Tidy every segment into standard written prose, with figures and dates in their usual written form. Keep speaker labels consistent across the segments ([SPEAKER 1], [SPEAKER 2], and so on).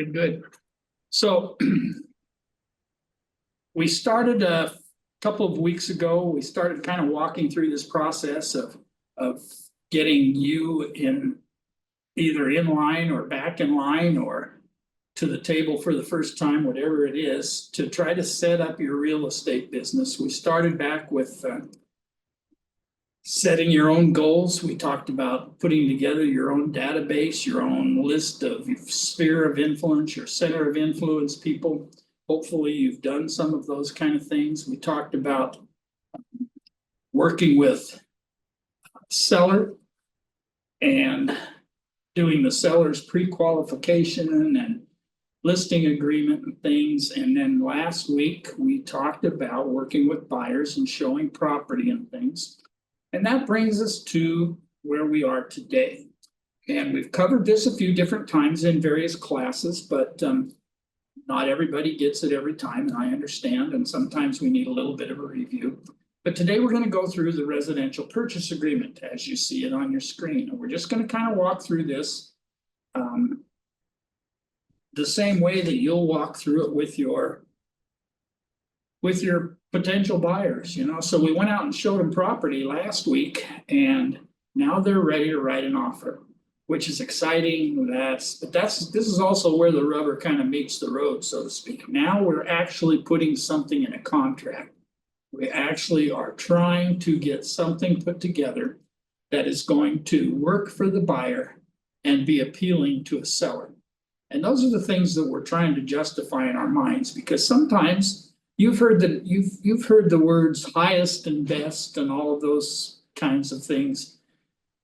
[SPEAKER 1] Good, good. So we started a couple of weeks ago, we started kind of walking through this process of getting you in either in line or back in line or to the table for the first time, whatever it is, to try to set up your real estate business. We started back with setting your own goals. We talked about putting together your own database, your own list of sphere of influence, your center of influence people. Hopefully you've done some of those kind of things. We talked about working with seller and doing the seller's pre-qualification and listing agreement and things. And then last week we talked about working with buyers and showing property and things. And that brings us to where we are today. And we've covered this a few different times in various classes, but not everybody gets it every time, and I understand, and sometimes we need a little bit of a review. But today we're going to go through the residential purchase agreement as you see it on your screen. And we're just going to kind of walk through this the same way that you'll walk through it with your potential buyers, you know. So we went out and showed them property last week, and now they're ready to write an offer, which is exciting. This is also where the rubber kind of meets the road, so to speak. Now we're actually putting something in a contract. We actually are trying to get something put together that is going to work for the buyer and be appealing to a seller. And those are the things that we're trying to justify in our minds, because sometimes you've heard the words highest and best and all of those kinds of things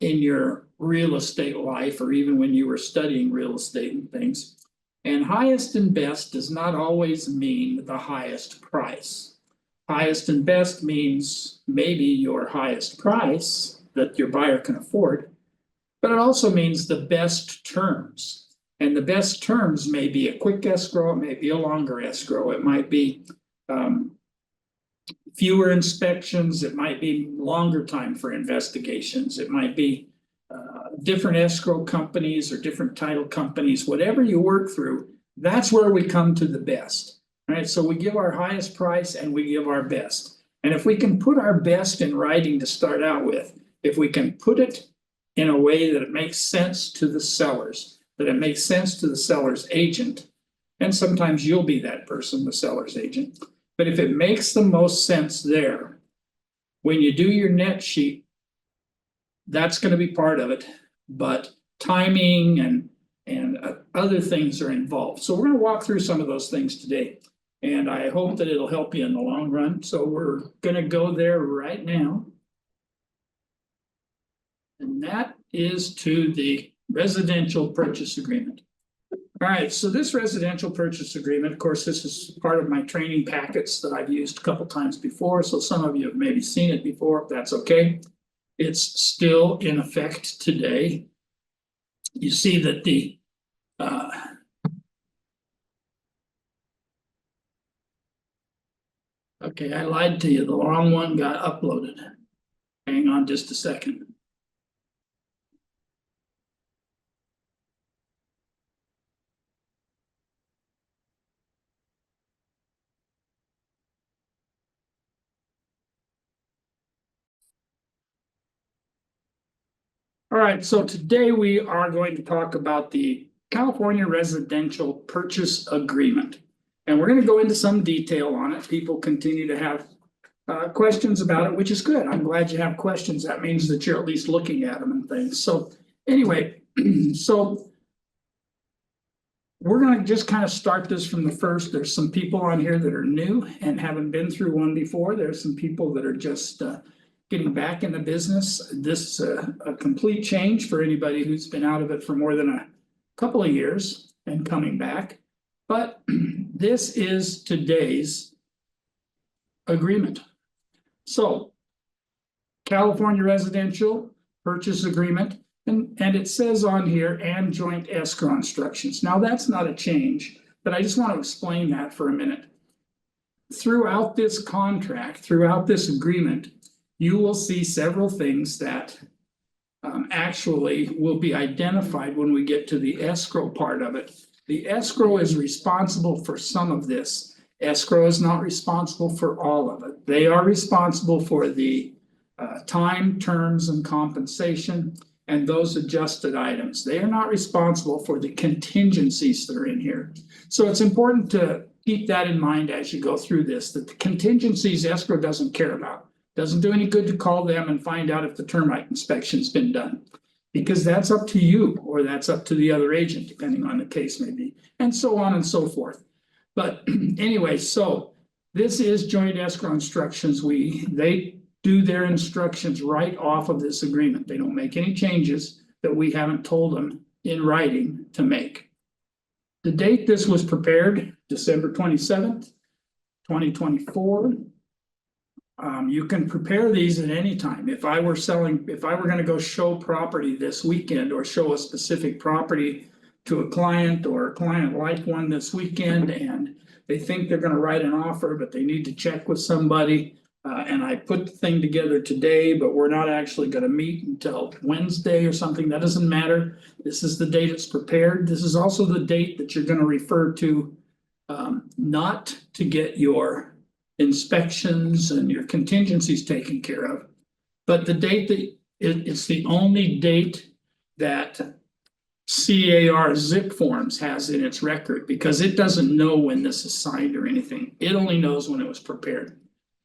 [SPEAKER 1] in your real estate life, or even when you were studying real estate and things. And highest and best does not always mean the highest price. Highest and best means maybe your highest price that your buyer can afford, but it also means the best terms. And the best terms may be a quick escrow, it may be a longer escrow, it might be fewer inspections, it might be longer time for investigations, it might be different escrow companies or different title companies. Whatever you work through, that's where we come to the best, right? So we give our highest price and we give our best. And if we can put our best in writing to start out with, if we can put it in a way that it makes sense to the sellers, that it makes sense to the seller's agent, and sometimes you'll be that person, the seller's agent. But if it makes the most sense there, when you do your net sheet, that's going to be part of it, but timing and other things are involved. So we're going to walk through some of those things today, and I hope that it'll help you in the long run. So we're going to go there right now. And that is to the residential purchase agreement. All right, so this residential purchase agreement, of course, this is part of my training packets that I've used a couple times before. So some of you have maybe seen it before, if that's okay. It's still in effect today. You see that the okay, I lied to you. The wrong one got uploaded. Hang on just a second. All right, so today we are going to talk about the California Residential Purchase Agreement. And we're going to go into some detail on it. People continue to have questions about it, which is good. I'm glad you have questions. That means that you're at least looking at them and things. So anyway, so we're going to just kind of start this from the first. There's some people on here that are new and haven't been through one before. There's some people that are just getting back in the business. This is a complete change for anybody who's been out of it for more than a couple of years and coming back. But this is today's agreement. So California Residential Purchase Agreement, and it says on here, and joint escrow instructions. Now that's not a change, but I just want to explain that for a minute. Throughout this contract, throughout this agreement, you will see several things that actually will be identified when we get to the escrow part of it. The escrow is responsible for some of this. Escrow is not responsible for all of it. They are responsible for the time, terms, and compensation, and those adjusted items. They are not responsible for the contingencies that are in here. So it's important to keep that in mind as you go through this, that the contingencies escrow doesn't care about. Doesn't do any good to call them and find out if the termite inspection's been done. Because that's up to you, or that's up to the other agent, depending on the case may be, and so on and so forth. But anyway, so this is joint escrow instructions. They do their instructions right off of this agreement. They don't make any changes that we haven't told them in writing to make. The date this was prepared, December 27th, 2024. You can prepare these at any time. If I were gonna go show property this weekend or show a specific property to a client, or a client like one this weekend, and they think they're gonna write an offer, but they need to check with somebody. And I put the thing together today, but we're not actually gonna meet until Wednesday or something. That doesn't matter. This is the date it's prepared. This is also the date that you're gonna refer to, not to get your inspections and your contingencies taken care of. But the date that it's the only date that CAR zip forms has in its record, because it doesn't know when this is signed or anything. It only knows when it was prepared.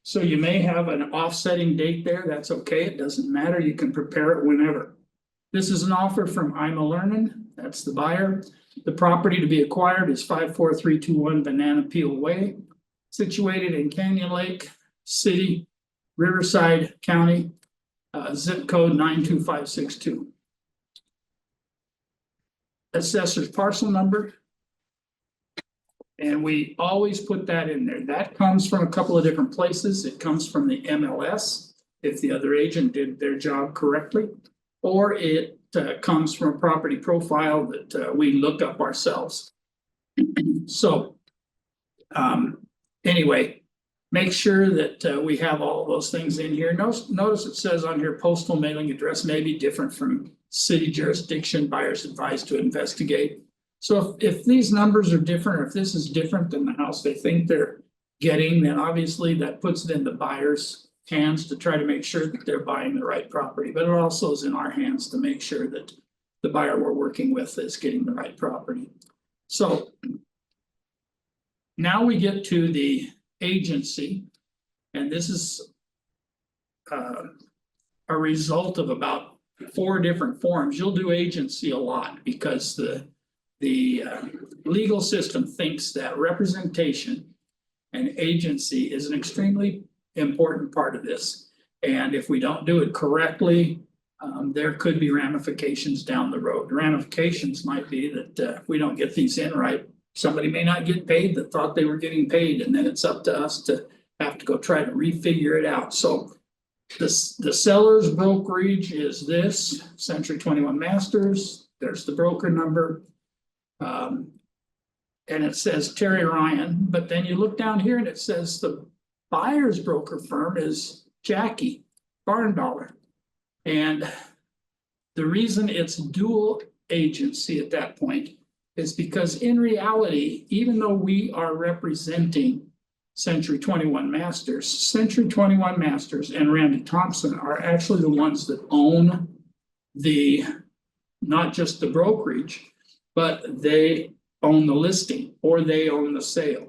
[SPEAKER 1] So you may have an offsetting date there. That's okay. It doesn't matter. You can prepare it whenever. This is an offer from Ima Lerman. That's the buyer. The property to be acquired is 54321 Banana Peel Way, situated in Canyon Lake City, Riverside County, zip code 92562. Assessor's parcel number. And we always put that in there. That comes from a couple of different places. It comes from the MLS, if the other agent did their job correctly, or it comes from a property profile that we look up ourselves. So anyway, make sure that we have all of those things in here. Notice it says on here, postal mailing address may be different from city jurisdiction. Buyers advised to investigate. So if these numbers are different, or if this is different than the house they think they're getting, then obviously that puts it in the buyer's hands to try to make sure that they're buying the right property. But it also is in our hands to make sure that the buyer we're working with is getting the right property. So now we get to the agency, and this is a result of about 4 different forms. You'll do agency a lot because the legal system thinks that representation and agency is an extremely important part of this. And if we don't do it correctly, there could be ramifications down the road. The ramifications might be that if we don't get these in right, somebody may not get paid that thought they were getting paid, and then it's up to us to have to go try to refigure it out. So the seller's brokerage is this, Century 21 Masters. There's the broker number. And it says Terry Ryan, but then you look down here and it says the buyer's broker firm is Jackie Barndollar. And the reason it's dual agency at that point is because in reality, even though we are representing Century 21 Masters, Century 21 Masters and Randy Thompson are actually the ones that own not just the brokerage, but they own the listing or they own the sale.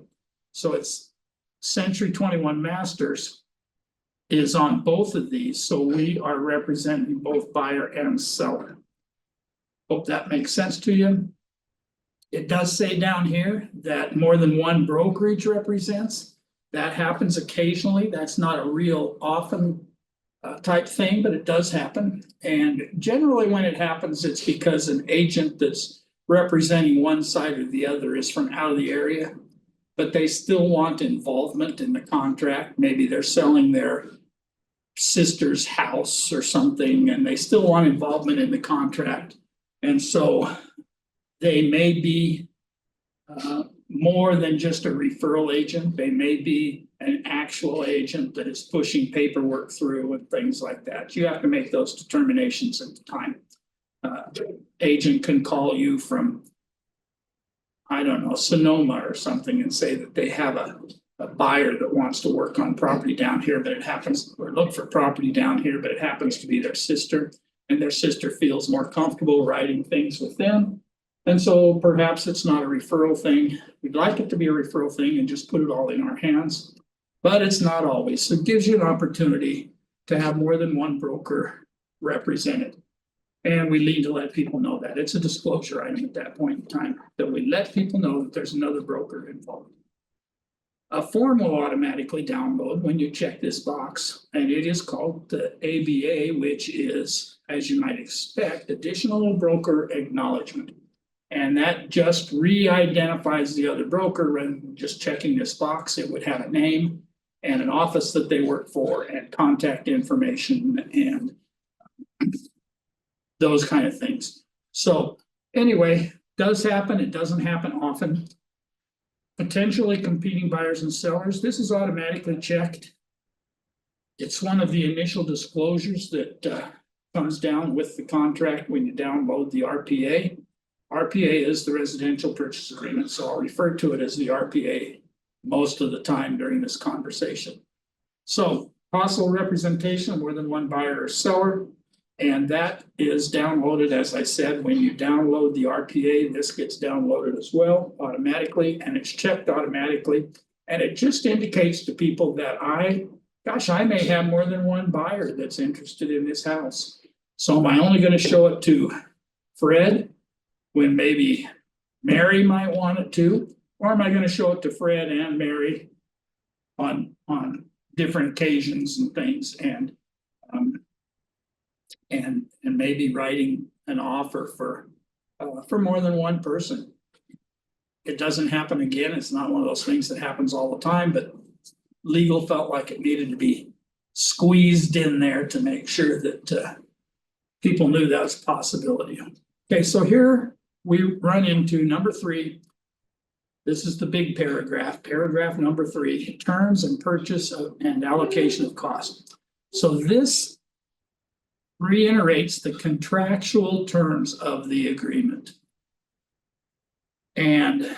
[SPEAKER 1] So it's Century 21 Masters is on both of these. So we are representing both buyer and seller. Hope that makes sense to you. It does say down here that more than one brokerage represents. That happens occasionally. That's not a real often type thing, but it does happen. And generally when it happens, it's because an agent that's representing one side or the other is from out of the area, but they still want involvement in the contract. Maybe they're selling their sister's house or something, and they still want involvement in the contract. And so they may be more than just a referral agent. They may be an actual agent that is pushing paperwork through and things like that. You have to make those determinations at the time. Agent can call you from, I don't know, Sonoma or something and say that they have a buyer that wants to work on property down here, but it happens, or look for property down here, but it happens to be their sister. And their sister feels more comfortable writing things with them. And so perhaps it's not a referral thing. We'd like it to be a referral thing and just put it all in our hands. But it's not always. So it gives you an opportunity to have more than one broker represented. And we need to let people know that. It's a disclosure item at that point in time, that we let people know that there's another broker involved. A form will automatically download when you check this box, and it is called the ABA, which is, as you might expect, additional broker acknowledgement. And that just re-identifies the other broker. Rather than just checking this box, it would have a name and an office that they work for and contact information and those kind of things. So anyway, does happen. It doesn't happen often. Potentially competing buyers and sellers. This is automatically checked. It's one of the initial disclosures that comes down with the contract when you download the RPA. RPA is the residential purchase agreement, so I'll refer to it as the RPA most of the time during this conversation. So possible representation of more than one buyer or seller. And that is downloaded, as I said, when you download the RPA, this gets downloaded as well automatically, and it's checked automatically. And it just indicates to people that I may have more than one buyer that's interested in this house. So am I only going to show it to Fred when maybe Mary might want it to? Or am I going to show it to Fred and Mary on different occasions and things, and maybe writing an offer for more than one person? It doesn't happen again. It's not one of those things that happens all the time, but legal felt like it needed to be squeezed in there to make sure that people knew that was a possibility. Okay, so here we run into number 3. This is the big paragraph, paragraph number 3, terms and purchase and allocation of cost. So this reiterates the contractual terms of the agreement. And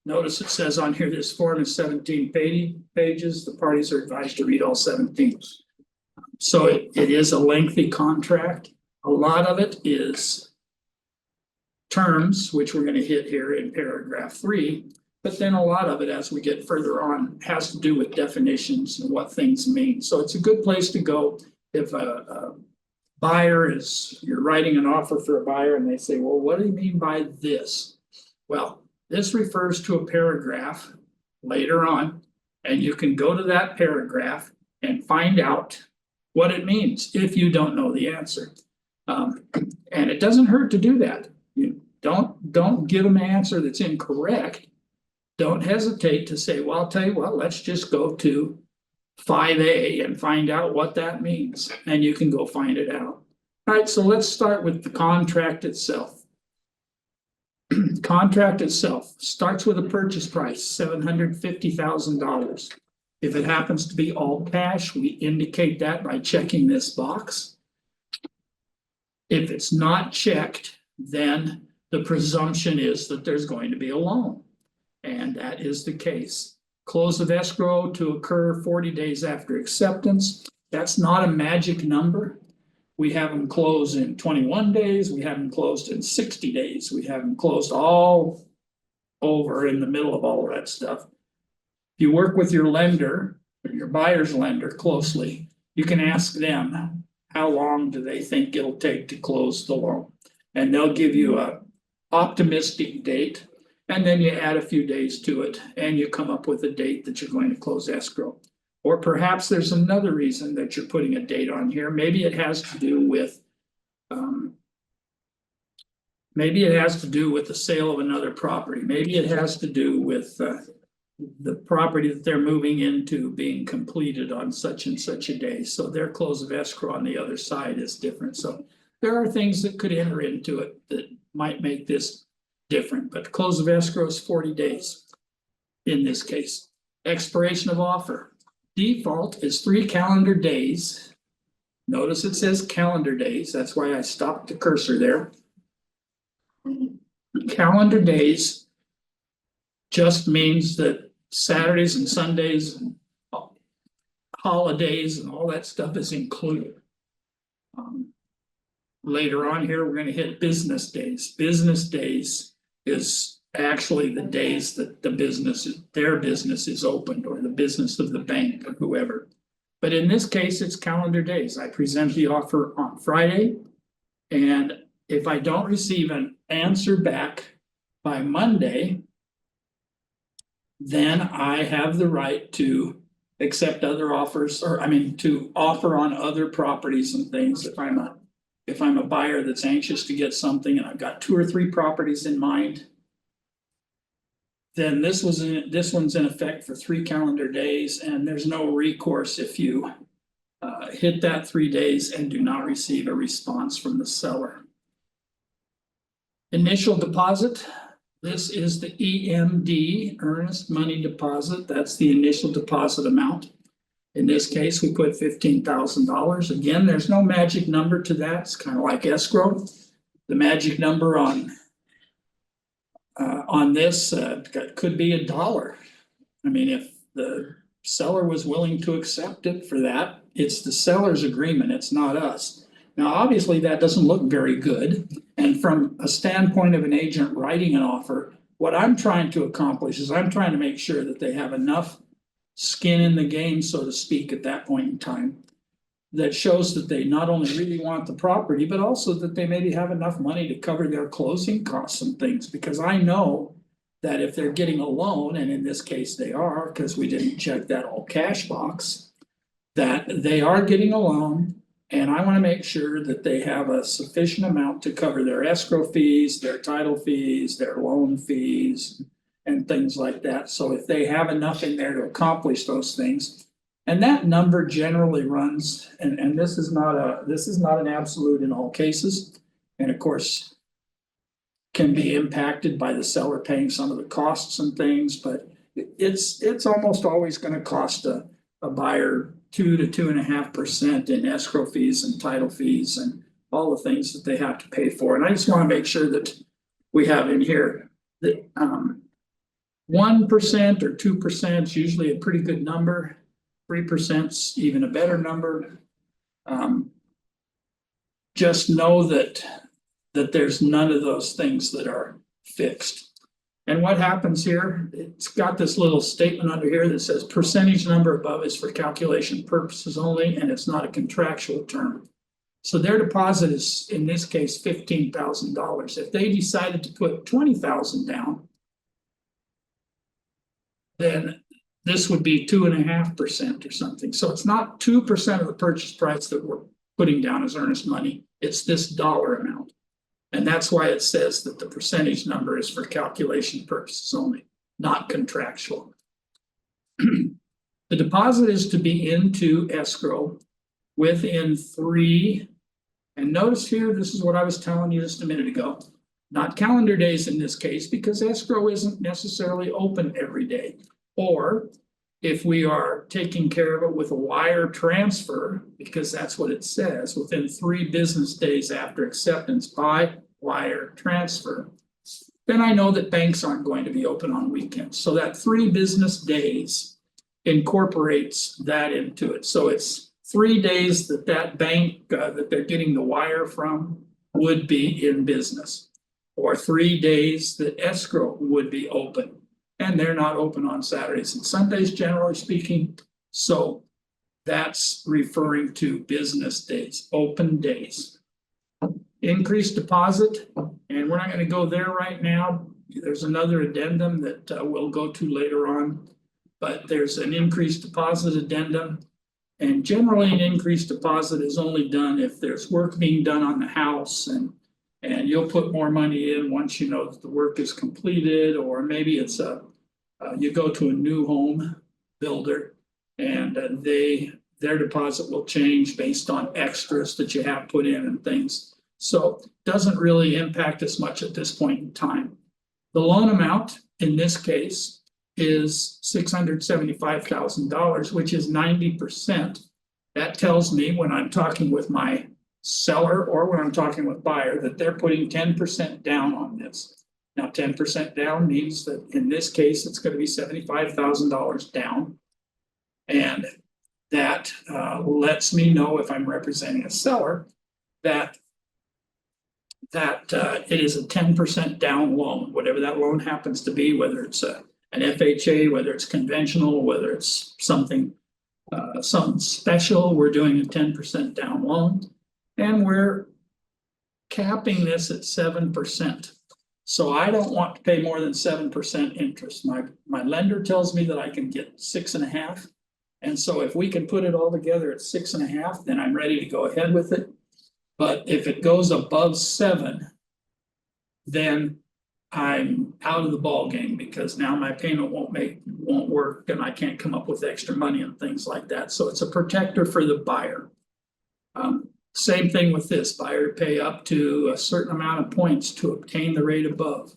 [SPEAKER 1] notice it says on here, this form is 17 pages. The parties are advised to read all 17. So it is a lengthy contract. A lot of it is terms, which we're going to hit here in paragraph 3. But then a lot of it, as we get further on, has to do with definitions and what things mean. So it's a good place to go if a buyer you're writing an offer for a buyer and they say, well, what do you mean by this? Well, this refers to a paragraph later on, and you can go to that paragraph and find out what it means if you don't know the answer. And it doesn't hurt to do that. You don't give them an answer that's incorrect. Don't hesitate to say, well, I'll tell you what, let's just go to 5A and find out what that means, and you can go find it out. All right, so let's start with the contract itself. Contract itself starts with a purchase price, $750,000. If it happens to be all cash, we indicate that by checking this box. If it's not checked, then the presumption is that there's going to be a loan, and that is the case. Close of escrow to occur 40 days after acceptance. That's not a magic number. We have them close in 21 days. We have them closed in 60 days. We have them closed all over in the middle of all of that stuff. If you work with your lender or your buyer's lender closely, you can ask them how long do they think it'll take to close the loan. And they'll give you an optimistic date. And then you add a few days to it and you come up with a date that you're going to close escrow. Or perhaps there's another reason that you're putting a date on here. Maybe it has to do with the sale of another property. Maybe it has to do with the property that they're moving into being completed on such and such a day. So their close of escrow on the other side is different. So there are things that could enter into it that might make this different, but close of escrow is 40 days in this case. Expiration of offer. Default is 3 calendar days. Notice it says calendar days. That's why I stopped the cursor there. Calendar days just means that Saturdays and Sundays and holidays and all that stuff is included. Later on here, we're gonna hit business days. Business days is actually the days that their business is opened, or the business of the bank or whoever. But in this case, it's calendar days. I present the offer on Friday. And if I don't receive an answer back by Monday, then I have the right to accept other offers, or to offer on other properties and things. If I'm a buyer that's anxious to get something and I've got 2 or 3 properties in mind, then this one's in effect for 3 calendar days, and there's no recourse if you hit that 3 days and do not receive a response from the seller. Initial deposit. This is the EMD, earnest money deposit. That's the initial deposit amount. In this case, we put $15,000. Again, there's no magic number to that. It's kind of like escrow. The magic number on this could be $1. I mean, if the seller was willing to accept it for that, it's the seller's agreement, it's not us. Now, obviously, that doesn't look very good. And from a standpoint of an agent writing an offer, what I'm trying to accomplish is I'm trying to make sure that they have enough skin in the game, so to speak, at that point in time, that shows that they not only really want the property, but also that they maybe have enough money to cover their closing costs and things. Because I know that if they're getting a loan, and in this case they are, because we didn't check that all cash box, that they are getting a loan. And I want to make sure that they have a sufficient amount to cover their escrow fees, their title fees, their loan fees, and things like that. So if they have enough in there to accomplish those things, and that number generally runs, and this is not an absolute in all cases, and of course can be impacted by the seller paying some of the costs and things, but it's almost always going to cost a buyer 2 to 2.5% in escrow fees and title fees and all the things that they have to pay for. And I just want to make sure that we have in here that 1% or 2% is usually a pretty good number. 3% is even a better number. Just know that there's none of those things that are fixed. And what happens here, it's got this little statement under here that says percentage number above is for calculation purposes only, and it's not a contractual term. So their deposit is, in this case, $15,000. If they decided to put $20,000 down, then this would be 2.5% or something. So it's not 2% of the purchase price that we're putting down as earnest money. It's this dollar amount. And that's why it says that the percentage number is for calculation purposes only, not contractual. The deposit is to be into escrow within 3, and notice here, this is what I was telling you just a minute ago, not calendar days in this case, because escrow isn't necessarily open every day. Or if we are taking care of it with a wire transfer, because that's what it says, within 3 business days after acceptance by wire transfer, then I know that banks aren't going to be open on weekends. So that 3 business days incorporates that into it. So it's 3 days that bank that they're getting the wire from would be in business, or 3 days that escrow would be open. And they're not open on Saturdays and Sundays, generally speaking. So that's referring to business days, open days. Increased deposit, and we're not going to go there right now. There's another addendum that we'll go to later on, but there's an increased deposit addendum. And generally an increased deposit is only done if there's work being done on the house, and you'll put more money in once you know that the work is completed, or maybe it's you go to a new home builder and their deposit will change based on extras that you have put in and things. So it doesn't really impact us much at this point in time. The loan amount in this case is $675,000, which is 90%. That tells me when I'm talking with my seller or when I'm talking with buyer that they're putting 10% down on this. Now, 10% down means that in this case, it's gonna be $75,000 down. And that lets me know, if I'm representing a seller, that it is a 10% down loan, whatever that loan happens to be, whether it's an FHA, whether it's conventional, whether it's something special, we're doing a 10% down loan. And we're capping this at 7%. So I don't want to pay more than 7% interest. My lender tells me that I can get 6.5. And so if we can put it all together at 6.5, then I'm ready to go ahead with it. But if it goes above 7, then I'm out of the ball game, because now my payment won't work, and I can't come up with extra money and things like that. So it's a protector for the buyer. Same thing with this, buyer pay up to a certain amount of points to obtain the rate above.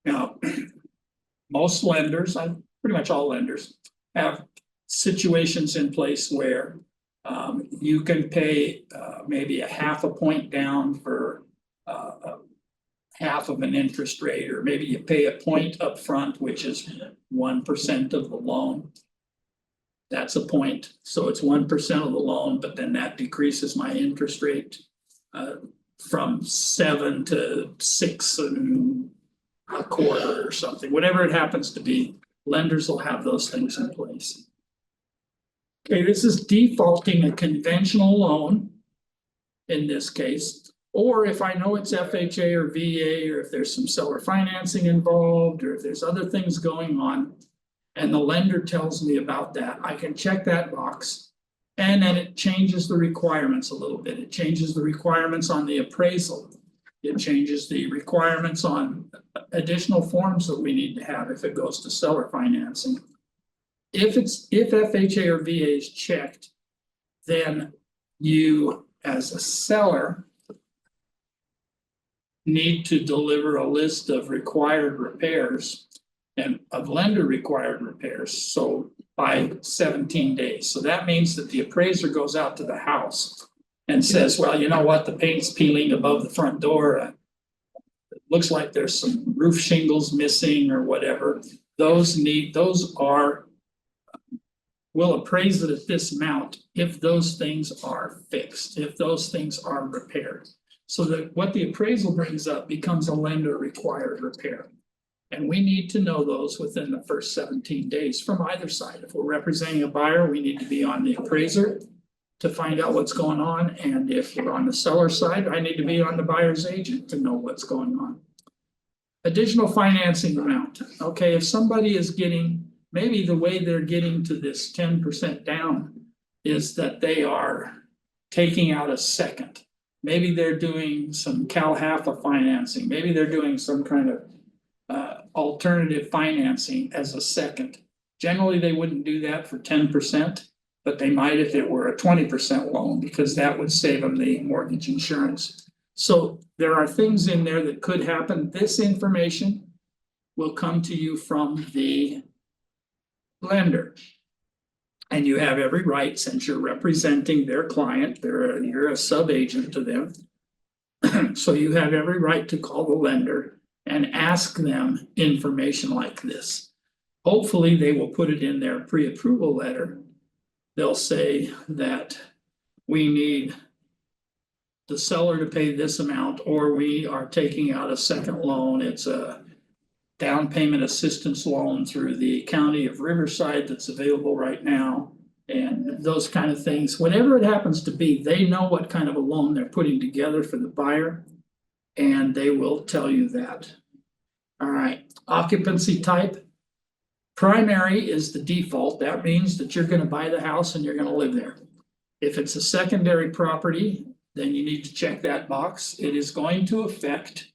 [SPEAKER 1] Now, most lenders, pretty much all lenders, have situations in place where you can pay maybe a half a point down for half of an interest rate, or maybe you pay a point up front, which is 1% of the loan. That's a point, so it's 1% of the loan, but then that decreases my interest rate from 7 to 6.25 or something, whatever it happens to be. Lenders will have those things in place. Okay, this is defaulting a conventional loan in this case, or if I know it's FHA or VA, or if there's some seller financing involved, or if there's other things going on, and the lender tells me about that, I can check that box. And then it changes the requirements a little bit. It changes the requirements on the appraisal. It changes the requirements on additional forms that we need to have if it goes to seller financing. If FHA or VA is checked, then you, as a seller, need to deliver a list of required repairs and of lender required repairs, so by 17 days. So that means that the appraiser goes out to the house and says, well, you know what, the paint's peeling above the front door. It looks like there's some roof shingles missing or whatever. We'll appraise it at this amount if those things are fixed, if those things are repaired. So that what the appraisal brings up becomes a lender required repair. And we need to know those within the first 17 days from either side. If we're representing a buyer, we need to be on the appraiser to find out what's going on. And if we're on the seller side, I need to be on the buyer's agent to know what's going on. Additional financing amount. Okay, if somebody is getting, maybe the way they're getting to this 10% down is that they are taking out a second. Maybe they're doing some CalHFA financing. Maybe they're doing some kind of alternative financing as a second. Generally, they wouldn't do that for 10%, but they might if it were a 20% loan, because that would save them the mortgage insurance. So there are things in there that could happen. This information will come to you from the lender. And you have every right, since you're representing their client, you're a sub-agent to them. So you have every right to call the lender and ask them information like this. Hopefully they will put it in their pre-approval letter. They'll say that we need the seller to pay this amount, or we are taking out a second loan. It's a down payment assistance loan through the county of Riverside that's available right now. And those kind of things, whatever it happens to be, they know what kind of a loan they're putting together for the buyer, and they will tell you that. All right, occupancy type. Primary is the default. That means that you're going to buy the house and you're going to live there. If it's a secondary property, then you need to check that box. It is going to affect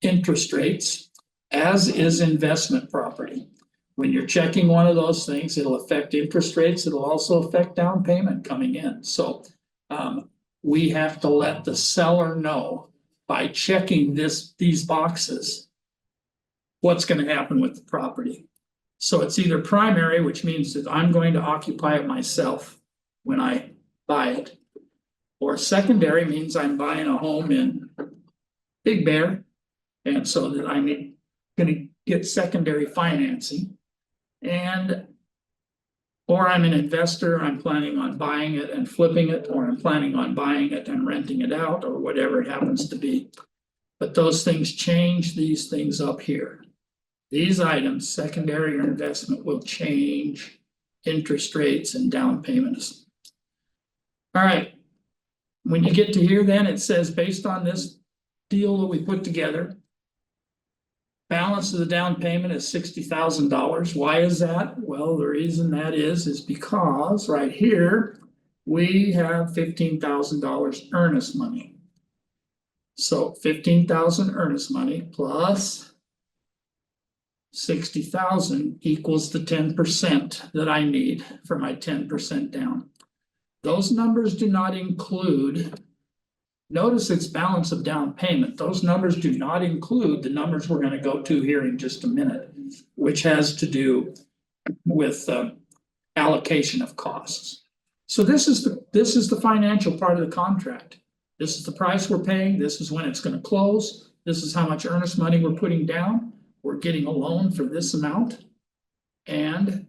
[SPEAKER 1] interest rates, as is investment property. When you're checking one of those things, it'll affect interest rates. It'll also affect down payment coming in. So we have to let the seller know by checking these boxes what's going to happen with the property. So it's either primary, which means that I'm going to occupy it myself when I buy it, or secondary means I'm buying a home in Big Bear, and so that I gonna get secondary financing. And or I'm an investor, I'm planning on buying it and flipping it, or I'm planning on buying it and renting it out, or whatever it happens to be. But those things change these things up here. These items, secondary or investment, will change interest rates and down payments. All right. When you get to here, then it says based on this deal that we put together, balance of the down payment is $60,000. Why is that? Well, the reason that is because right here we have $15,000 earnest money. So 15,000 earnest money plus 60,000 equals the 10% that I need for my 10% down. Those numbers do not include. Notice it's balance of down payment. Those numbers do not include the numbers we're going to go to here in just a minute, which has to do with allocation of costs. So this is the financial part of the contract. This is the price we're paying. This is when it's going to close. This is how much earnest money we're putting down. We're getting a loan for this amount. And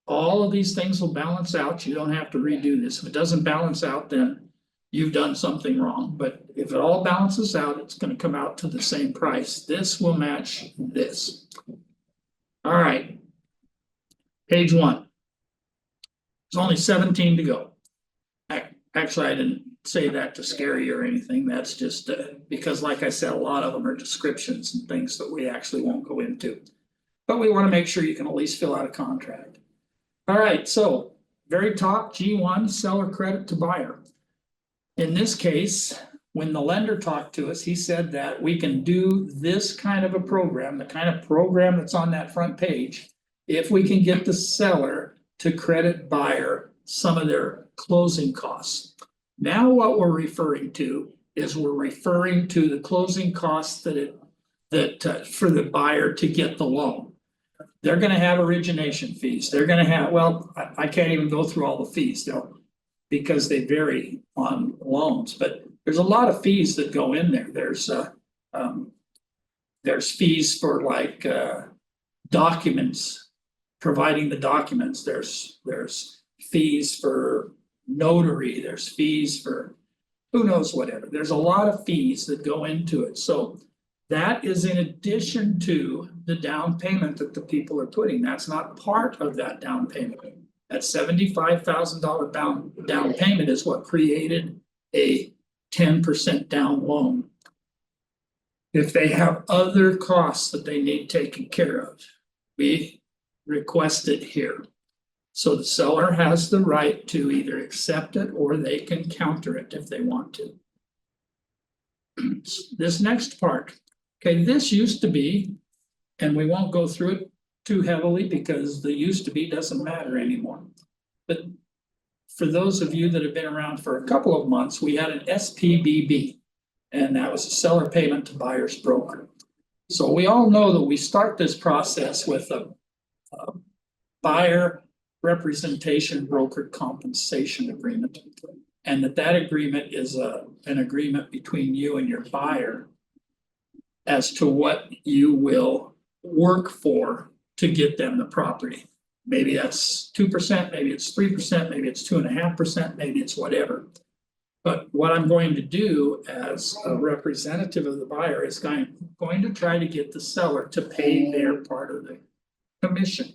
[SPEAKER 1] all of these things will balance out. You don't have to redo this. If it doesn't balance out, then you've done something wrong. But if it all balances out, it's going to come out to the same price. This will match this. All right. Page 1. There's only 17 to go. Actually, I didn't say that to scare you or anything. That's just because, like I said, a lot of them are descriptions and things that we actually won't go into. But we want to make sure you can at least fill out a contract. All right, so very top, G1, seller credit to buyer. In this case, when the lender talked to us, he said that we can do this kind of a program, the kind of program that's on that front page, if we can get the seller to credit buyer some of their closing costs. Now what we're referring to is we're referring to the closing costs that for the buyer to get the loan. They're going to have origination fees. They're going to have, well, I can't even go through all the fees because they vary on loans, but there's a lot of fees that go in there. There's fees for like documents, providing the documents. There's fees for notary. There's fees for who knows whatever. There's a lot of fees that go into it. So that is in addition to the down payment that the people are putting. That's not part of that down payment. That $75,000 down payment is what created a 10% down loan. If they have other costs that they need taken care of, we request it here. So the seller has the right to either accept it or they can counter it if they want to. This next part, okay, this used to be, and we won't go through it too heavily because the used to be doesn't matter anymore. But for those of you that have been around for a couple of months, we had an SPBB, and that was a seller payment to buyer's broker. So we all know that we start this process with a buyer representation broker compensation agreement, and that agreement is an agreement between you and your buyer as to what you will work for to get them the property. Maybe that's 2%, maybe it's 3%, maybe it's 2.5%, maybe it's whatever. But what I'm going to do as a representative of the buyer is going to try to get the seller to pay their part of the commission.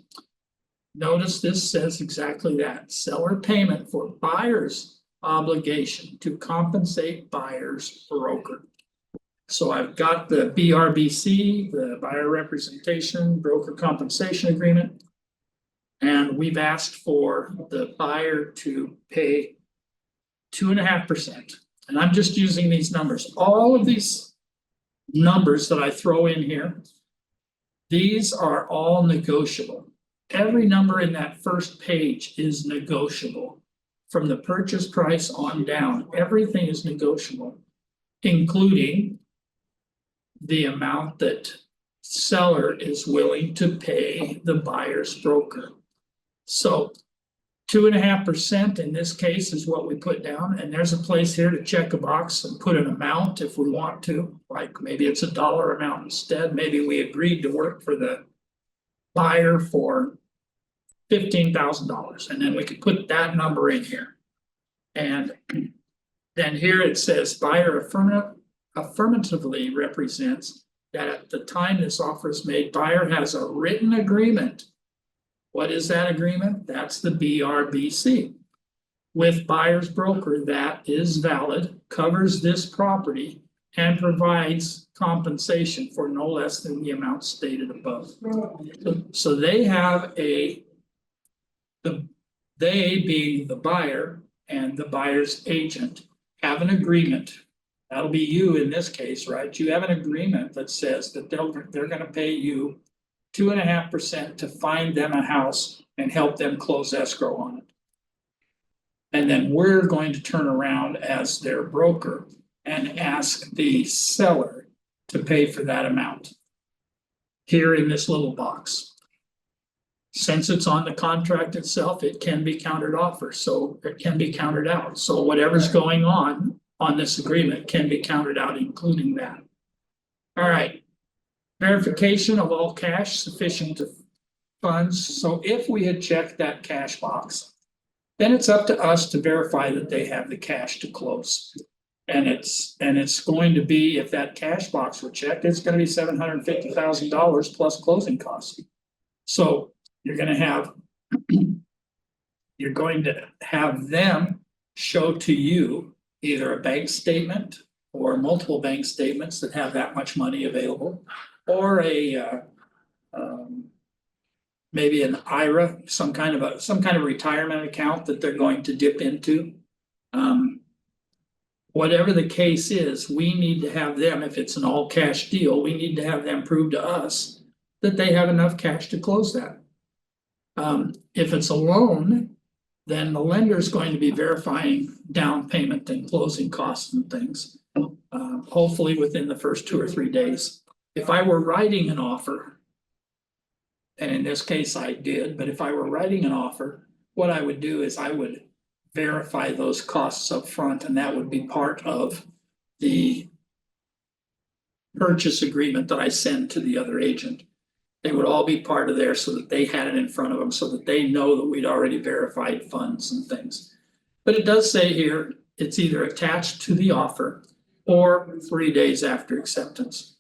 [SPEAKER 1] Notice this says exactly that. Seller payment for buyer's obligation to compensate buyer's broker. So I've got the BRBC, the buyer representation broker compensation agreement. And we've asked for the buyer to pay 2.5%. And I'm just using these numbers. All of these numbers that I throw in here, these are all negotiable. Every number in that first page is negotiable. From the purchase price on down, everything is negotiable, including the amount that seller is willing to pay the buyer's broker. So 2.5% in this case is what we put down, and there's a place here to check a box and put an amount if we want to. Like maybe it's a dollar amount instead, maybe we agreed to work for the buyer for $15,000, and then we could put that number in here. And then here it says buyer affirmatively represents that at the time this offer is made, buyer has a written agreement. What is that agreement? That's the BRBC with buyer's broker that is valid, covers this property, and provides compensation for no less than the amount stated above. So they have they being the buyer and the buyer's agent have an agreement. That'll be you in this case, right? You have an agreement that says that they're gonna pay you 2.5% to find them a house and help them close escrow on it. And then we're going to turn around as their broker and ask the seller to pay for that amount here in this little box. Since it's on the contract itself, it can be countered offer, so it can be countered out. So whatever's going on this agreement can be countered out, including that. All right. Verification of all cash sufficient to funds. So if we had checked that cash box, then it's up to us to verify that they have the cash to close. And it's going to be, if that cash box were checked, it's going to be $750,000 plus closing costs. So you're going to have them show to you either a bank statement or multiple bank statements that have that much money available, or a maybe an IRA, some kind of retirement account that they're going to dip into. Whatever the case is, we need to have them, if it's an all cash deal, we need to have them prove to us that they have enough cash to close that. If it's a loan, then the lender is going to be verifying down payment and closing costs and things, hopefully within the first 2 or 3 days. If I were writing an offer, and in this case I did, but if I were writing an offer, what I would do is I would verify those costs up front, and that would be part of the purchase agreement that I send to the other agent. They would all be part of there so that they had it in front of them, so that they know that we'd already verified funds and things. But it does say here, it's either attached to the offer or 3 days after acceptance.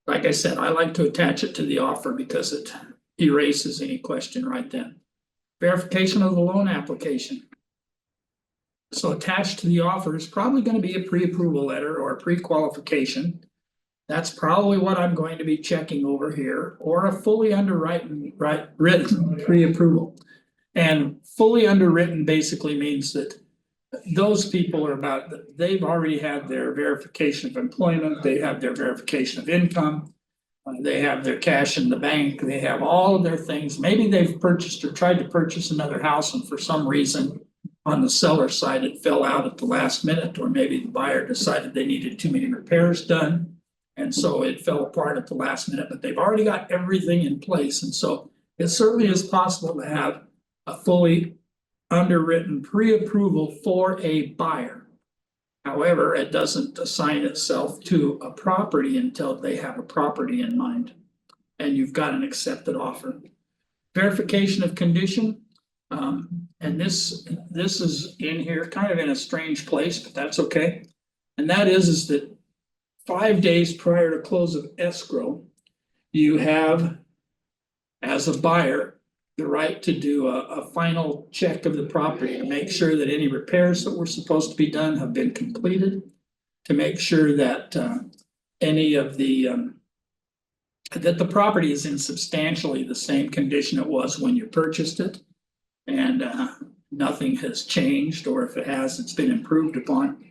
[SPEAKER 1] Like I said, I like to attach it to the offer because it erases any question right then. Verification of the loan application. So attached to the offer is probably going to be a pre-approval letter or a pre-qualification. That's probably what I'm going to be checking over here, or a fully written pre-approval. And fully underwritten basically means that those people are they've already had their verification of employment, they have their verification of income, they have their cash in the bank, they have all of their things. Maybe they've purchased or tried to purchase another house, and for some reason on the seller side it fell out at the last minute, or maybe the buyer decided they needed too many repairs done. And so it fell apart at the last minute, but they've already got everything in place. And so it certainly is possible to have a fully underwritten pre-approval for a buyer. However, it doesn't assign itself to a property until they have a property in mind and you've got an accepted offer. Verification of condition. And this is in here kind of in a strange place, but that's okay. And that is that 5 days prior to close of escrow, you have, as a buyer, the right to do a final check of the property to make sure that any repairs that were supposed to be done have been completed, to make sure that any of the that the property is in substantially the same condition it was when you purchased it, and nothing has changed, or if it has, it's been improved upon.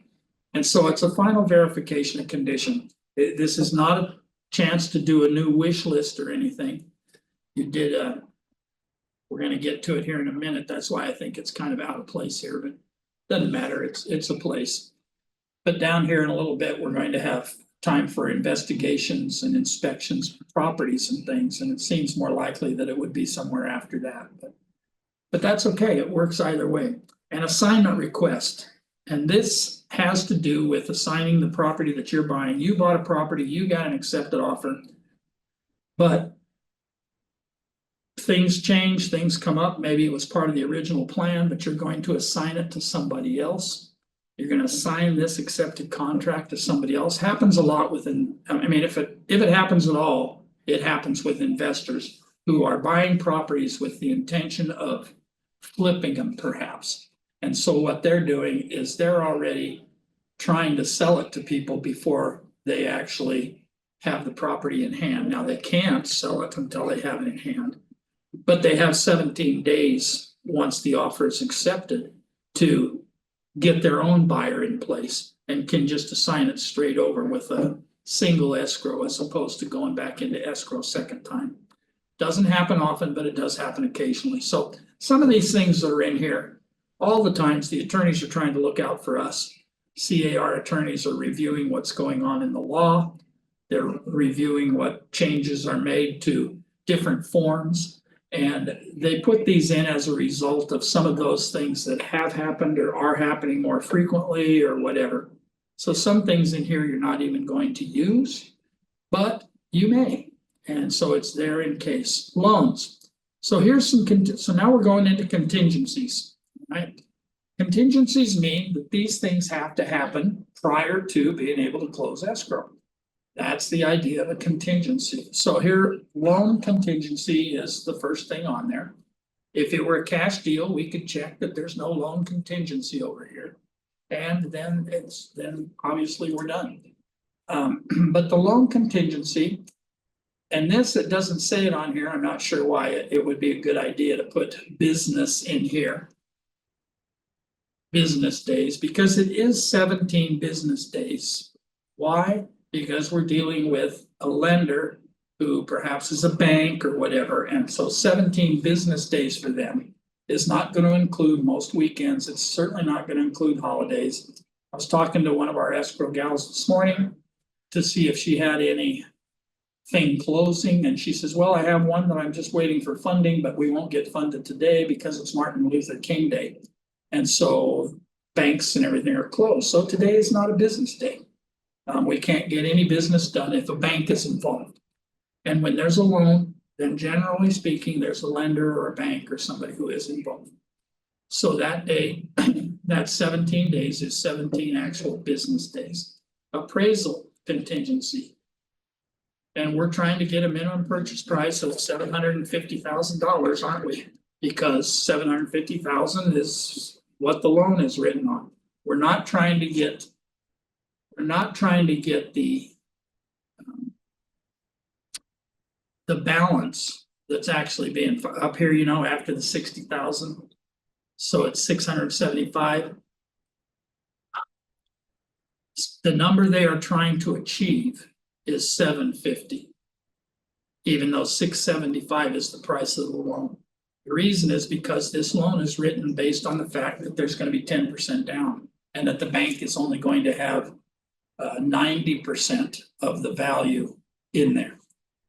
[SPEAKER 1] And so it's a final verification of condition. This is not a chance to do a new wish list or anything. You did we're going to get to it here in a minute. That's why I think it's kind of out of place here, but doesn't matter. It's a place. But down here in a little bit, we're going to have time for investigations and inspections of properties and things. And it seems more likely that it would be somewhere after that. But But that's okay, it works either way. An assignment request, and this has to do with assigning the property that you're buying. You bought a property, you got an accepted offer. But things change, things come up, maybe it was part of the original plan, but you're going to assign it to somebody else. You're gonna assign this accepted contract to somebody else. Happens a lot within, I mean, if it happens at all, it happens with investors who are buying properties with the intention of flipping them perhaps. And so what they're doing is they're already trying to sell it to people before they actually have the property in hand. Now, they can't sell it until they have it in hand. But they have 17 days once the offer is accepted to get their own buyer in place and can just assign it straight over with a single escrow as opposed to going back into escrow second time. Doesn't happen often, but it does happen occasionally. So some of these things that are in here, all the times the attorneys are trying to look out for us. CAR attorneys are reviewing what's going on in the law. They're reviewing what changes are made to different forms. And they put these in as a result of some of those things that have happened or are happening more frequently or whatever. So some things in here you're not even going to use, but you may. And so it's there in case. Loans. So here's some, so now we're going into contingencies, right? Contingencies mean that these things have to happen prior to being able to close escrow. That's the idea of a contingency. So here, loan contingency is the first thing on there. If it were a cash deal, we could check that there's no loan contingency over here. And then then obviously we're done. But the loan contingency, and this, it doesn't say it on here. I'm not sure why it would be a good idea to put business in here. Business days, because it is 17 business days. Why? Because we're dealing with a lender who perhaps is a bank or whatever. And so 17 business days for them is not going to include most weekends. It's certainly not going to include holidays. I was talking to one of our escrow gals this morning to see if she had anything closing. And she says, well, I have one that I'm just waiting for funding, but we won't get funded today because it's Martin Luther King Day. And so banks and everything are closed. So today is not a business day. We can't get any business done if a bank is involved. And when there's a loan, then generally speaking, there's a lender or a bank or somebody who is involved. So that day, that 17 days is 17 actual business days. Appraisal contingency. And we're trying to get a minimum purchase price of $750,000, aren't we? Because $750,000 is what the loan is written on. We're not trying to get the balance that's actually being up here, you know, after the 60,000. So it's 675. The number they are trying to achieve is 750. Even though 675 is the price of the loan. The reason is because this loan is written based on the fact that there's going to be 10% down and that the bank is only going to have 90% of the value in there.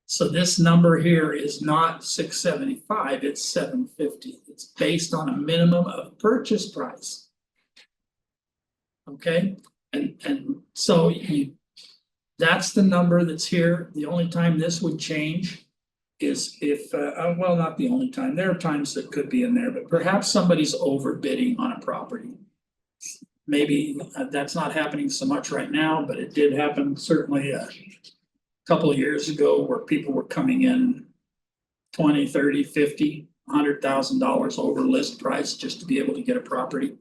[SPEAKER 1] So this number here is not 675, it's 750. It's based on a minimum of purchase price. Okay, and so that's the number that's here. The only time this would change is if, well, not the only time. There are times that could be in there, but perhaps somebody's overbidding on a property. Maybe that's not happening so much right now, but it did happen certainly a couple of years ago where people were coming in 20, 30, 50, $100,000 over list price just to be able to get a property.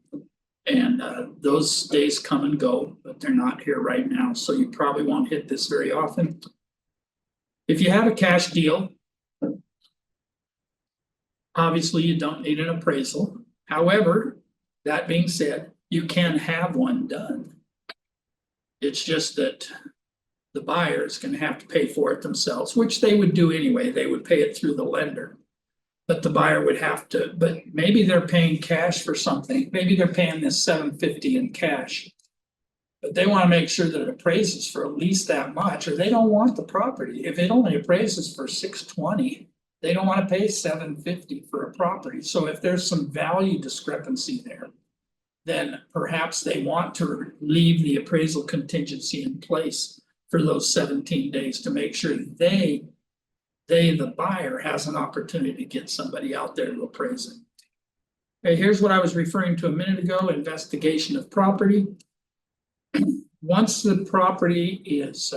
[SPEAKER 1] And those days come and go, but they're not here right now. So you probably won't hit this very often. If you have a cash deal, obviously you don't need an appraisal. However, that being said, you can have one done. It's just that the buyer is going to have to pay for it themselves, which they would do anyway. They would pay it through the lender. But the buyer would have to, but maybe they're paying cash for something. Maybe they're paying this $750 in cash. But they want to make sure that it appraises for at least that much, or they don't want the property. If it only appraises for $620, They don't want to pay $750 for a property. So if there's some value discrepancy there, then perhaps they want to leave the appraisal contingency in place for those 17 days to make sure they, the buyer, has an opportunity to get somebody out there to appraise it. Okay, here's what I was referring to a minute ago, investigation of property. Once the property is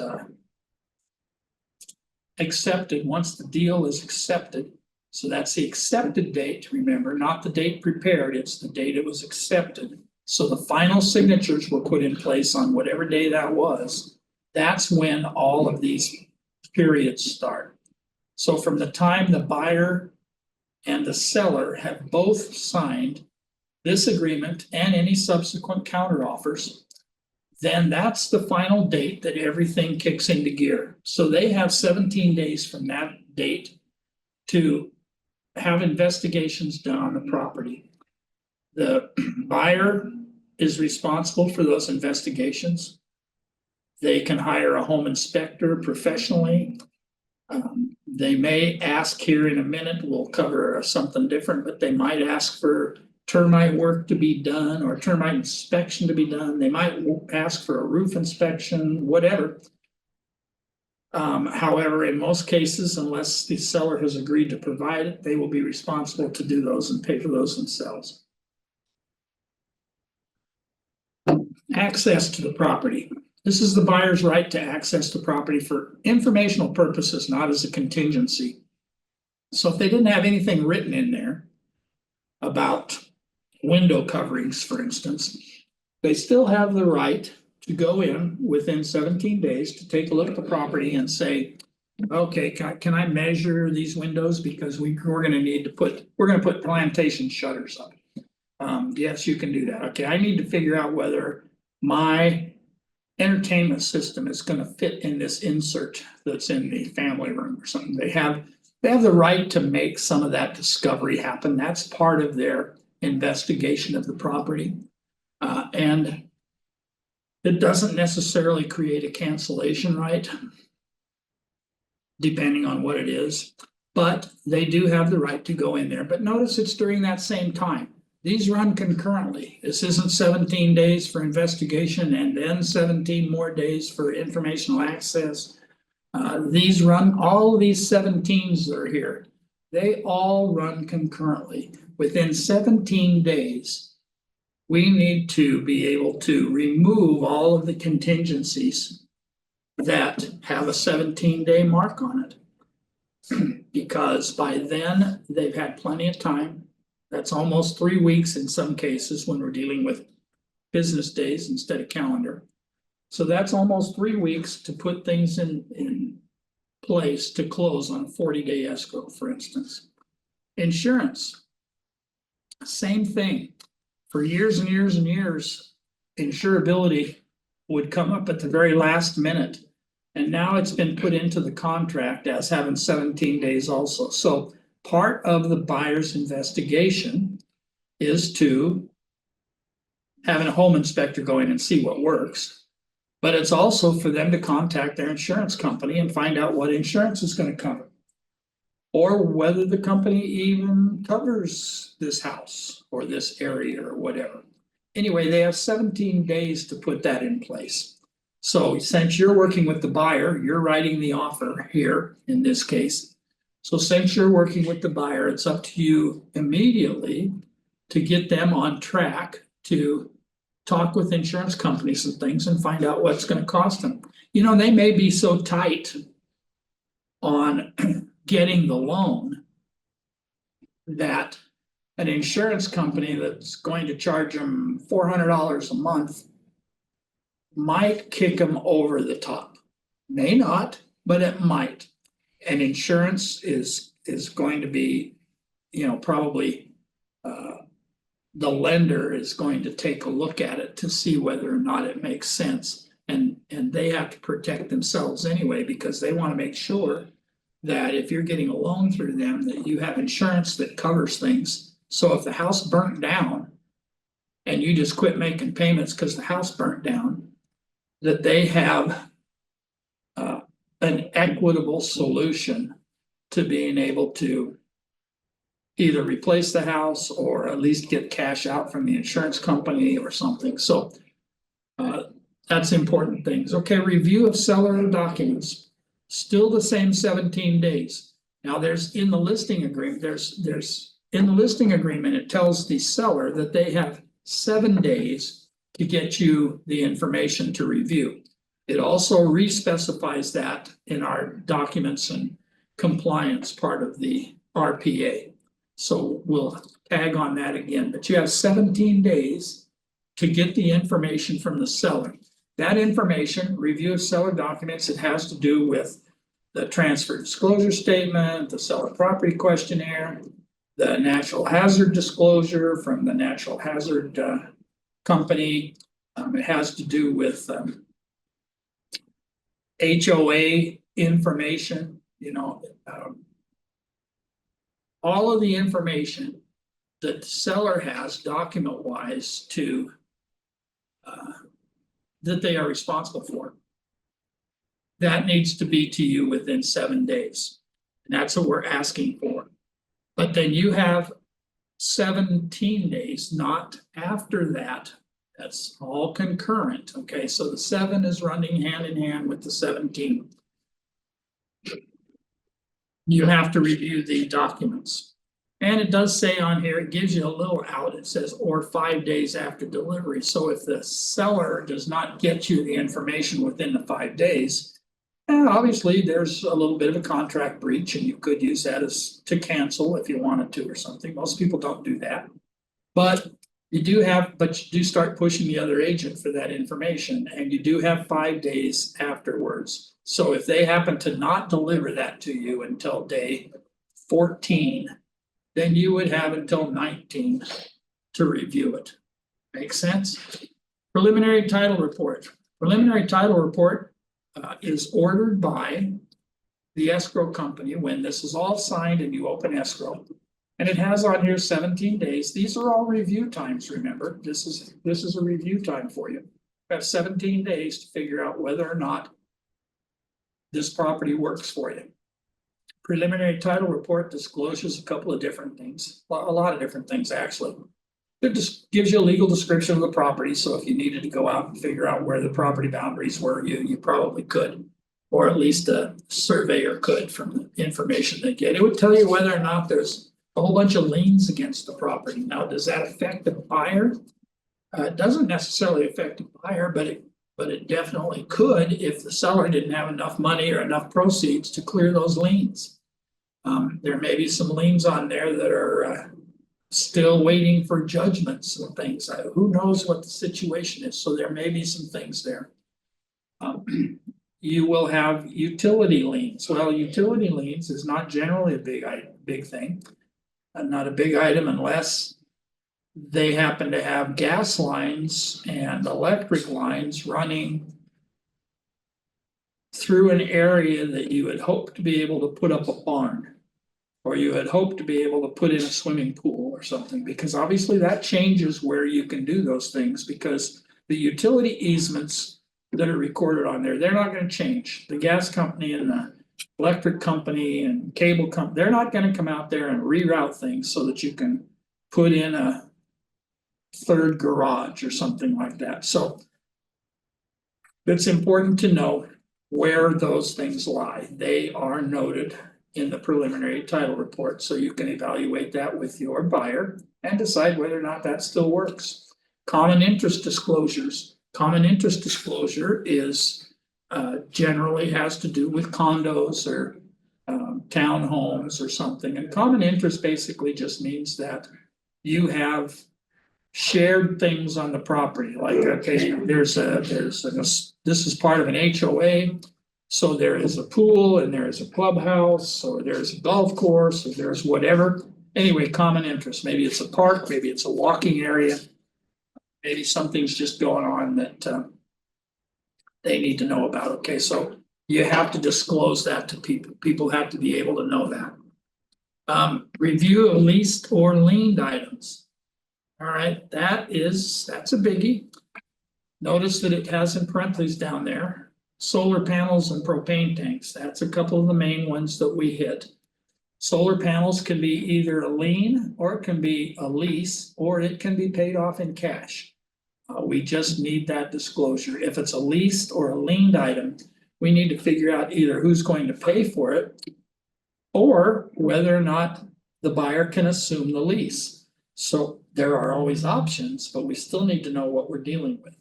[SPEAKER 1] accepted, once the deal is accepted, so that's the accepted date, remember, not the date prepared, it's the date it was accepted. So the final signatures were put in place on whatever day that was. That's when all of these periods start. So from the time the buyer and the seller have both signed this agreement and any subsequent counteroffers, then that's the final date that everything kicks into gear. So they have 17 days from that date to have investigations done on the property. The buyer is responsible for those investigations. They can hire a home inspector professionally. They may ask here in a minute, we'll cover something different, but they might ask for termite work to be done or termite inspection to be done. They might ask for a roof inspection, whatever. However, in most cases, unless the seller has agreed to provide it, they will be responsible to do those and pay for those themselves. Access to the property. This is the buyer's right to access the property for informational purposes, not as a contingency. So if they didn't have anything written in there about window coverings, for instance, they still have the right to go in within 17 days to take a look at the property and say, okay, can I measure these windows? Because we're going to need to we're going to put plantation shutters up. Yes, you can do that. Okay, I need to figure out whether my entertainment system is going to fit in this insert that's in the family room or something. They have the right to make some of that discovery happen. That's part of their investigation of the property. And it doesn't necessarily create a cancellation right, depending on what it is, but they do have the right to go in there. But notice it's during that same time. These run concurrently. This isn't 17 days for investigation and then 17 more days for informational access. These run, all of these 17s that are here, they all run concurrently. Within 17 days, we need to be able to remove all of the contingencies that have a 17-day mark on it. Because by then, they've had plenty of time. That's almost 3 weeks in some cases when we're dealing with business days instead of calendar. So that's almost 3 weeks to put things in place to close on a 40-day escrow, for instance. Insurance, same thing. For years and years and years, insurability would come up at the very last minute. And now it's been put into the contract as having 17 days also. So part of the buyer's investigation is to having a home inspector go in and see what works. But it's also for them to contact their insurance company and find out what insurance is going to cover. Or whether the company even covers this house or this area or whatever. Anyway, they have 17 days to put that in place. So since you're working with the buyer, you're writing the offer here in this case. So since you're working with the buyer, it's up to you immediately to get them on track to talk with insurance companies and things and find out what's going to cost them. You know, they may be so tight on getting the loan that an insurance company that's going to charge them $400 a month might kick them over the top. May not, but it might. And insurance is going to be, you know, probably the lender is going to take a look at it to see whether or not it makes sense. And they have to protect themselves anyway, because they want to make sure that if you're getting a loan through them, that you have insurance that covers things. So if the house burnt down and you just quit making payments because the house burnt down, that they have an equitable solution to being able to either replace the house or at least get cash out from the insurance company or something, so. That's important things. Okay, review of seller documents, still the same 17 days. Now, there's in the listing agreement, there's in the listing agreement, it tells the seller that they have 7 days to get you the information to review. It also re-specifies that in our documents and compliance part of the RPA. So we'll tag on that again, but you have 17 days to get the information from the seller. That information, review of seller documents, it has to do with the transfer disclosure statement, the seller property questionnaire, the natural hazard disclosure from the natural hazard company. It has to do with HOA information, all of the information that the seller has document-wise to that they are responsible for. That needs to be to you within 7 days. And that's what we're asking for. But then you have 17 days, not after that. That's all concurrent. Okay, so the 7 is running hand in hand with the 17. You have to review the documents. And it does say on here, it gives you a little out, it says, or 5 days after delivery. So if the seller does not get you the information within the 5 days, obviously there's a little bit of a contract breach and you could use that as to cancel if you wanted to or something. Most people don't do that. But you do start pushing the other agent for that information, and you do have 5 days afterwards. So if they happen to not deliver that to you until day 14, then you would have until 19 to review it. Make sense? Preliminary title report. Preliminary title report is ordered by the escrow company when this is all signed and you open escrow. And it has on here 17 days. These are all review times, remember. This is a review time for you. You have 17 days to figure out whether or not this property works for you. Preliminary title report discloses a couple of different things, a lot of different things actually. It just gives you a legal description of the property, so if you needed to go out and figure out where the property boundaries were, you probably could. Or at least a surveyor could from the information they get. It would tell you whether or not there's a whole bunch of liens against the property. Now, does that affect the buyer? It doesn't necessarily affect the buyer, but it definitely could if the seller didn't have enough money or enough proceeds to clear those liens. There may be some liens on there that are still waiting for judgments and things. Who knows what the situation is? So there may be some things there. You will have utility liens. Well, utility liens is not generally a big thing. Not a big item unless they happen to have gas lines and electric lines running through an area that you had hoped to be able to put up a barn, or you had hoped to be able to put in a swimming pool or something, because obviously that changes where you can do those things, because the utility easements that are recorded on there, they're not going to change. The gas company and the electric company and cable company, they're not going to come out there and reroute things so that you can put in a third garage or something like that. So it's important to know where those things lie. They are noted in the preliminary title report, so you can evaluate that with your buyer and decide whether or not that still works. Common interest disclosures. Common interest disclosure is generally has to do with condos or townhomes or something. And common interest basically just means that you have shared things on the property. Like, okay, this is part of an HOA. So there is a pool and there is a clubhouse, or there's a golf course, or there's whatever. Anyway, common interest. Maybe it's a park, maybe it's a walking area. Maybe something's just going on that they need to know about. Okay, so you have to disclose that to people. People have to be able to know that. Review of leased or liened items. All right, that's a biggie. Notice that it has in parentheses down there, solar panels and propane tanks. That's a couple of the main ones that we hit. Solar panels can be either a lien or it can be a lease, or it can be paid off in cash. We just need that disclosure. If it's a leased or a liened item, we need to figure out either who's going to pay for it or whether or not the buyer can assume the lease. So there are always options, but we still need to know what we're dealing with.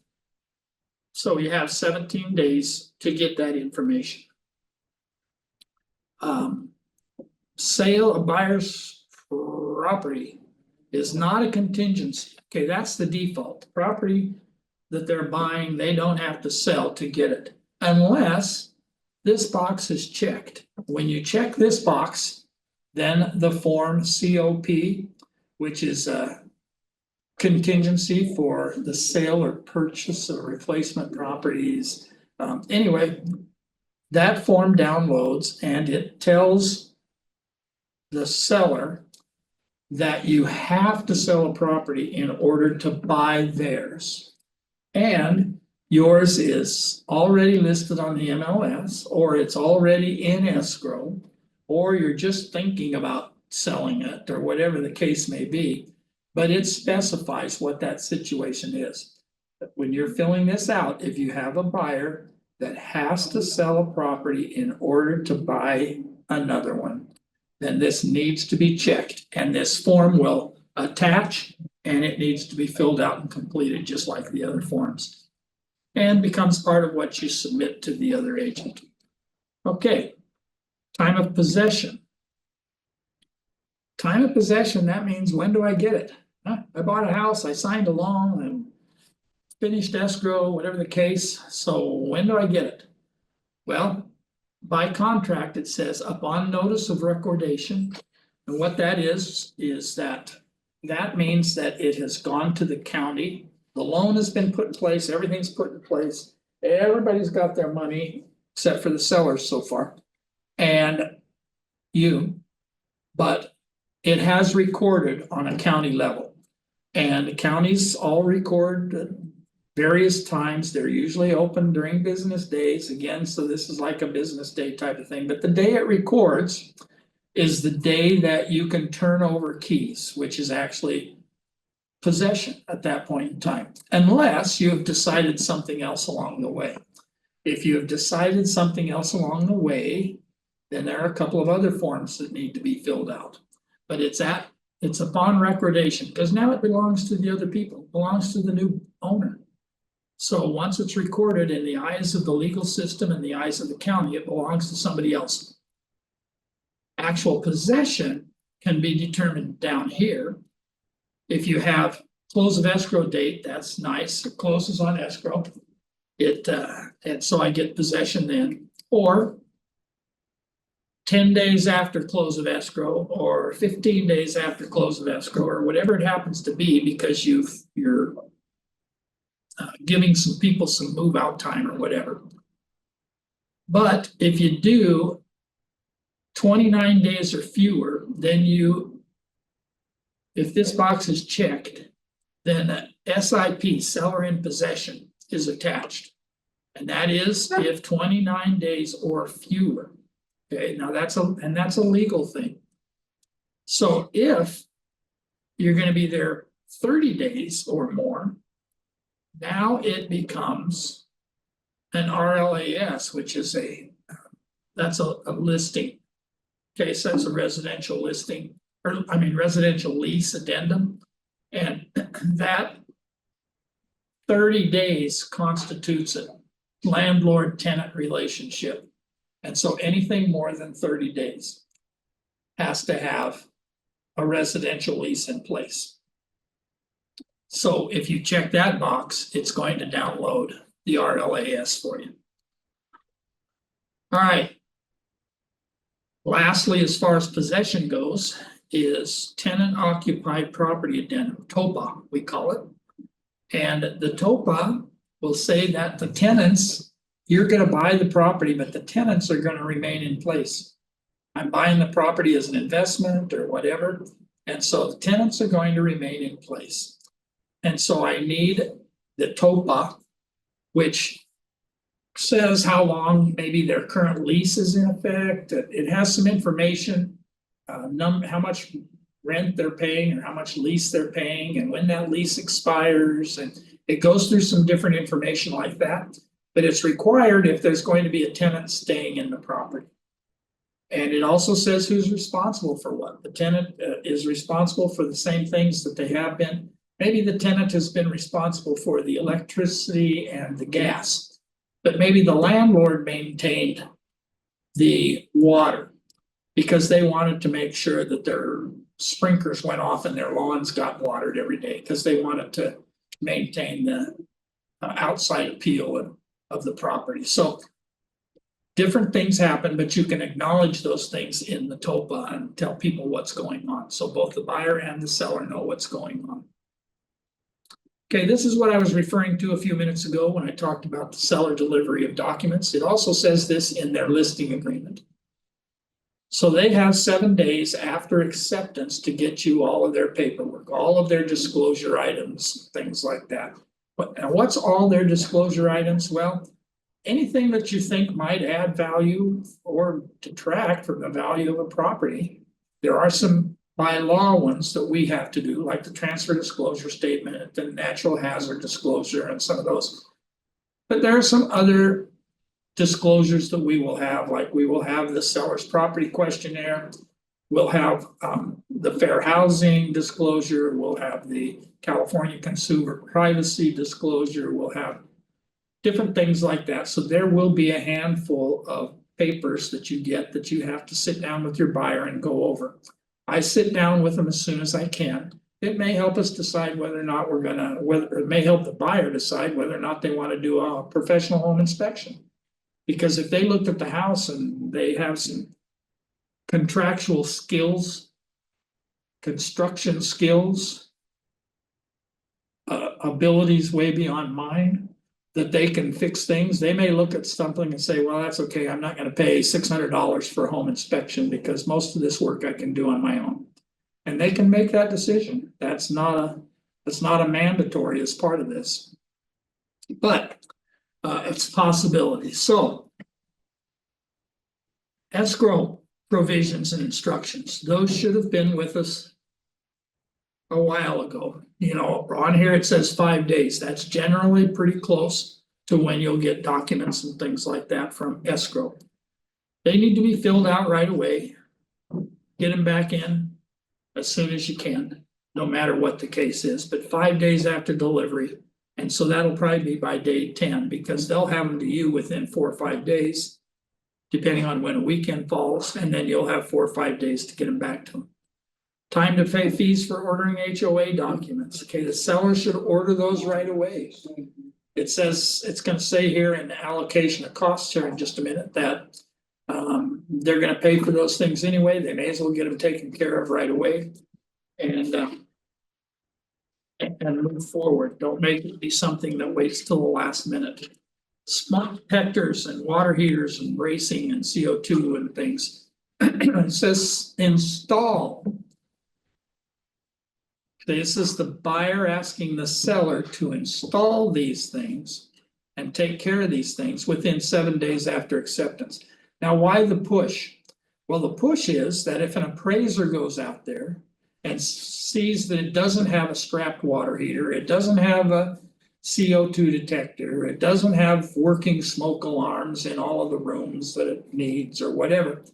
[SPEAKER 1] So you have 17 days to get that information. Sale of buyer's property is not a contingency. Okay, that's the default. The property that they're buying, they don't have to sell to get it unless this box is checked. When you check this box, then the form COP, which is a contingency for the sale or purchase of replacement properties. Anyway, that form downloads and it tells the seller that you have to sell a property in order to buy theirs. And yours is already listed on the MLS, or it's already in escrow, or you're just thinking about selling it, or whatever the case may be. But it specifies what that situation is. When you're filling this out, if you have a buyer that has to sell a property in order to buy another one, then this needs to be checked, and this form will attach, and it needs to be filled out and completed just like the other forms, and becomes part of what you submit to the other agent. Okay, time of possession. Time of possession, that means when do I get it? I bought a house, I signed a loan, and finished escrow, whatever the case. So when do I get it? Well, by contract, it says upon notice of recordation. And what that is that means that it has gone to the county. The loan has been put in place, everything's put in place. Everybody's got their money except for the sellers so far. And but it has recorded on a county level. And the counties all record various times. They're usually open during business days again, so this is like a business day type of thing. But the day it records is the day that you can turn over keys, which is actually possession at that point in time, unless you have decided something else along the way. If you have decided something else along the way, then there are a couple of other forms that need to be filled out. But it's upon recordation, because now it belongs to the other people, it belongs to the new owner. So once it's recorded in the eyes of the legal system and the eyes of the county, it belongs to somebody else. Actual possession can be determined down here. If you have close of escrow date, that's nice. It closes on escrow. And so I get possession then, or 10 days after close of escrow, or 15 days after close of escrow, or whatever it happens to be, because you're giving some people some move out time or whatever. But if you do 29 days or fewer, then if this box is checked, then SIP, seller in possession, is attached. And that is if 29 days or fewer. Okay, now that's a legal thing. So if you're going to be there 30 days or more, now it becomes an RLAS, which is that's a listing. Okay, so that's a residential listing, or residential lease addendum. And that 30 days constitutes a landlord-tenant relationship. And so anything more than 30 days has to have a residential lease in place. So if you check that box, it's going to download the RLAS for you. All right. Lastly, as far as possession goes, is tenant occupied property addendum, TOPA, we call it. And the TOPA will say that the tenants, you're going to buy the property, but the tenants are going to remain in place. I'm buying the property as an investment or whatever. And so the tenants are going to remain in place. And so I need the TOPA, which says how long maybe their current lease is in effect. It has some information how much rent they're paying or how much lease they're paying and when that lease expires, and it goes through some different information like that. But it's required if there's going to be a tenant staying in the property. And it also says who's responsible for what. The tenant is responsible for the same things that they have been. Maybe the tenant has been responsible for the electricity and the gas, but maybe the landlord maintained the water because they wanted to make sure that their sprinklers went off and their lawns got watered every day because they wanted to maintain the outside appeal of the property. So different things happen, but you can acknowledge those things in the TOPA and tell people what's going on. So both the buyer and the seller know what's going on. Okay, this is what I was referring to a few minutes ago when I talked about the seller delivery of documents. It also says this in their listing agreement. So they have 7 days after acceptance to get you all of their paperwork, all of their disclosure items, things like that. Now what's all their disclosure items? Well, anything that you think might add value or detract from the value of a property. There are some by law ones that we have to do, like the transfer disclosure statement, the natural hazard disclosure, and some of those. But there are some other disclosures that we will have, like we will have the seller's property questionnaire. We'll have the fair housing disclosure. We'll have the California consumer privacy disclosure. We'll have different things like that. So there will be a handful of papers that you get that you have to sit down with your buyer and go over. I sit down with them as soon as I can. It may help us decide whether or not we're gonna, it may help the buyer decide whether or not they want to do a professional home inspection. Because if they looked at the house and they have some contractual skills, construction skills, abilities way beyond mine, that they can fix things, they may look at something and say, well, that's okay, I'm not gonna pay $600 for a home inspection because most of this work I can do on my own. And they can make that decision. That's not a mandatory as part of this. But it's a possibility. So escrow provisions and instructions, those should have been with us a while ago. You know, on here it says 5 days. That's generally pretty close to when you'll get documents and things like that from escrow. They need to be filled out right away. Get them back in as soon as you can, no matter what the case is, but 5 days after delivery. And so that'll probably be by day 10 because they'll have them to you within 4 or 5 days, depending on when a weekend falls, and then you'll have 4 or 5 days to get them back to them. Time to pay fees for ordering HOA documents. Okay, the seller should order those right away. It says, it's gonna say here in the allocation of costs here in just a minute that they're gonna pay for those things anyway. They may as well get them taken care of right away. And move forward. Don't make it be something that waits till the last minute. Smoke detectors and water heaters and bracing and CO2 and things. It says install. This is the buyer asking the seller to install these things and take care of these things within 7 days after acceptance. Now, why the push? Well, the push is that if an appraiser goes out there and sees that it doesn't have a strapped water heater, it doesn't have a CO2 detector, it doesn't have working smoke alarms in all of the rooms that it needs or whatever,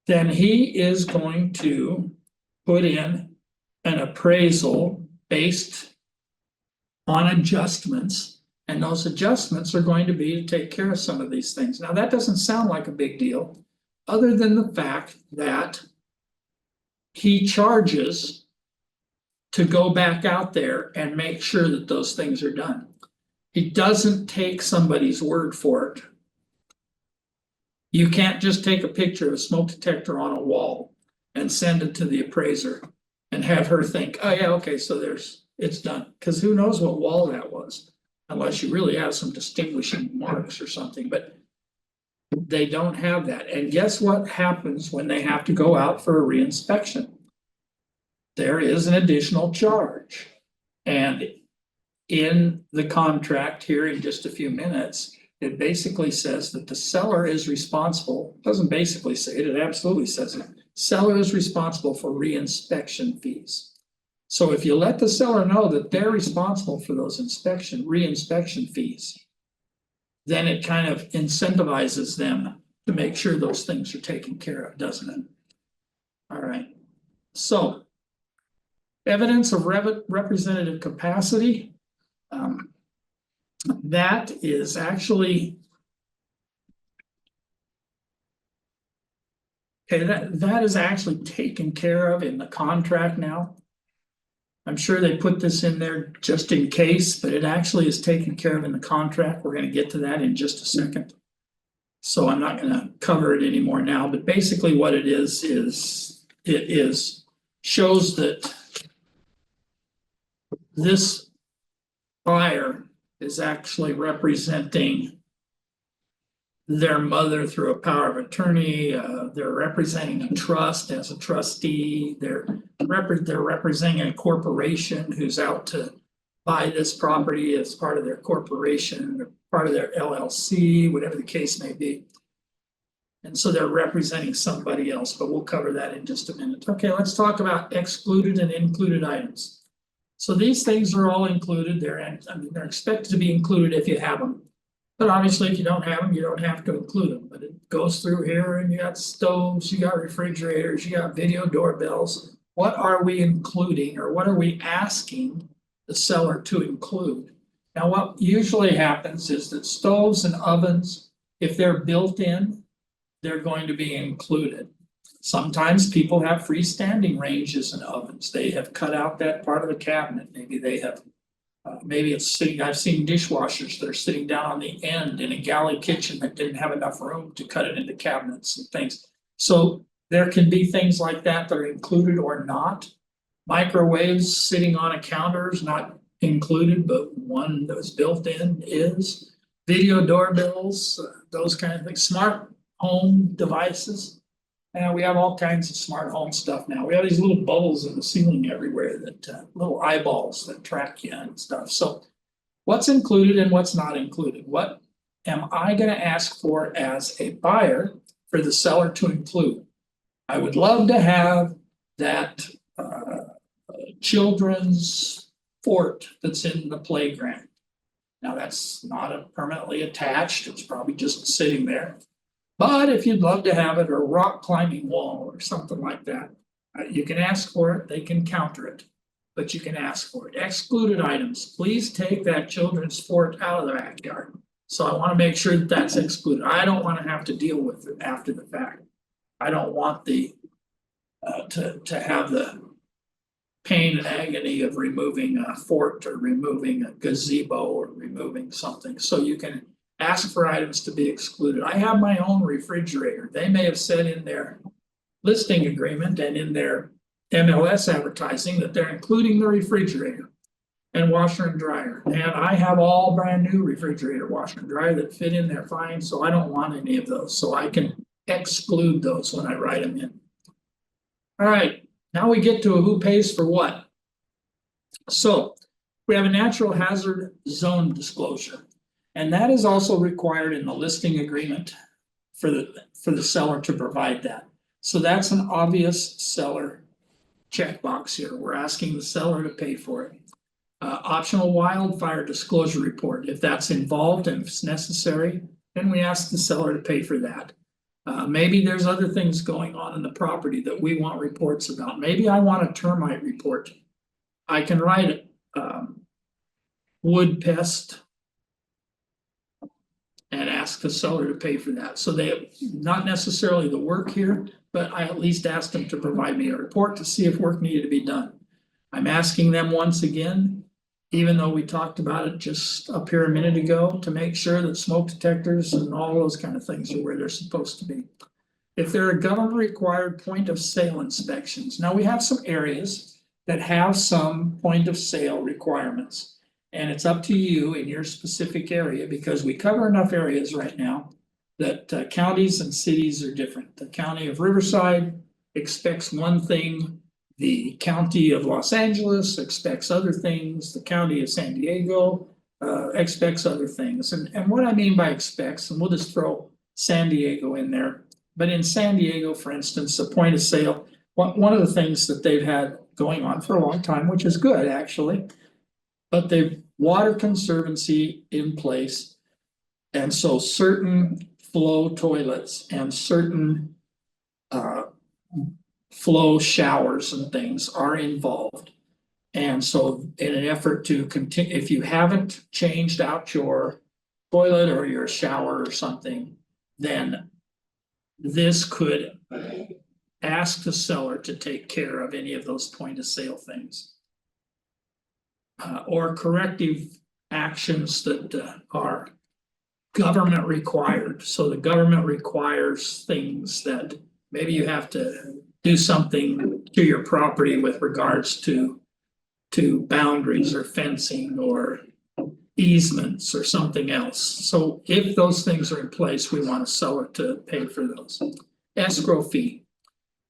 [SPEAKER 1] then he is going to put in an appraisal based on adjustments, and those adjustments are going to be to take care of some of these things. Now, that doesn't sound like a big deal, other than the fact that he charges to go back out there and make sure that those things are done. He doesn't take somebody's word for it. You can't just take a picture of a smoke detector on a wall and send it to the appraiser and have her think, oh yeah, okay, so it's done. Because who knows what wall that was, unless you really have some distinguishing marks or something, but they don't have that. And guess what happens when they have to go out for a reinspection? There is an additional charge. And in the contract here in just a few minutes, it basically says that the seller is responsible. It doesn't basically say it, it absolutely says it. Seller is responsible for reinspection fees. So if you let the seller know that they're responsible for those reinspection fees, then it kind of incentivizes them to make sure those things are taken care of, doesn't it? All right, so evidence of representative capacity. That is actually, okay, that is actually taken care of in the contract now. I'm sure they put this in there just in case, but it actually is taken care of in the contract. We're gonna get to that in just a second. So I'm not gonna cover it anymore now, but basically what it is shows that this buyer is actually representing their mother through a power of attorney. They're representing a trust as a trustee. They're representing a corporation who's out to buy this property as part of their corporation, or part of their LLC, whatever the case may be. And so they're representing somebody else, but we'll cover that in just a minute. Okay, let's talk about excluded and included items. So these things are all included. They're expected to be included if you have them. But obviously, if you don't have them, you don't have to include them. But it goes through here, and you got stoves, you got refrigerators, you got video doorbells. What are we including, or what are we asking the seller to include? Now, what usually happens is that stoves and ovens, if they're built in, they're going to be included. Sometimes people have freestanding ranges and ovens. They have cut out that part of the cabinet. Maybe they have, maybe it's sitting, I've seen dishwashers that are sitting down on the end in a galley kitchen that didn't have enough room to cut it into cabinets and things. So there can be things like that that are included or not. Microwaves sitting on a counter is not included, but one that was built in is. Video doorbells, those kind of things. Smart home devices. And we have all kinds of smart home stuff now. We have these little bubbles in the ceiling everywhere that little eyeballs that track you and stuff. So what's included and what's not included? What am I going to ask for as a buyer for the seller to include? I would love to have that children's fort that's in the playground. Now that's not permanently attached. It's probably just sitting there. But if you'd love to have it, or a rock climbing wall or something like that, you can ask for it, they can counter it, but you can ask for it. Excluded items, please take that children's fort out of the backyard. So I want to make sure that that's excluded. I don't want to have to deal with it after the fact. I don't want the to have the pain and agony of removing a fort or removing a gazebo or removing something. So you can ask for items to be excluded. I have my own refrigerator. They may have said in their listing agreement and in their MLS advertising that they're including the refrigerator and washer and dryer. And I have all brand new refrigerator, washer and dryer that fit in there fine. So I don't want any of those. So I can exclude those when I write them in. All right, now we get to who pays for what. So we have a natural hazard zone disclosure. And that is also required in the listing agreement for the seller to provide that. So that's an obvious seller checkbox here. We're asking the seller to pay for it. Optional wildfire disclosure report. If that's involved and if it's necessary, then we ask the seller to pay for that. Maybe there's other things going on in the property that we want reports about. Maybe I want a termite report. I can write it. Wood pest, and ask the seller to pay for that. So they have not necessarily the work here, but I at least asked them to provide me a report to see if work needed to be done. I'm asking them once again, even though we talked about it just up here a minute ago, to make sure that smoke detectors and all those kind of things are where they're supposed to be. If there are government required point of sale inspections, now we have some areas that have some point of sale requirements. And it's up to you in your specific area, because we cover enough areas right now that counties and cities are different. The county of Riverside expects one thing. The county of Los Angeles expects other things. The county of San Diego expects other things. And what I mean by expects, and we'll just throw San Diego in there. But in San Diego, for instance, the point of sale, one of the things that they've had going on for a long time, which is good actually. But they've water conservancy in place. And so certain flow toilets and certain flow showers and things are involved. And so in an effort to continue, if you haven't changed out your toilet or your shower or something, then this could ask the seller to take care of any of those point of sale things. Or corrective actions that are government required. So the government requires things that maybe you have to do something to your property with regards to boundaries or fencing or easements or something else. So if those things are in place, we want a seller to pay for those. Escrow fee.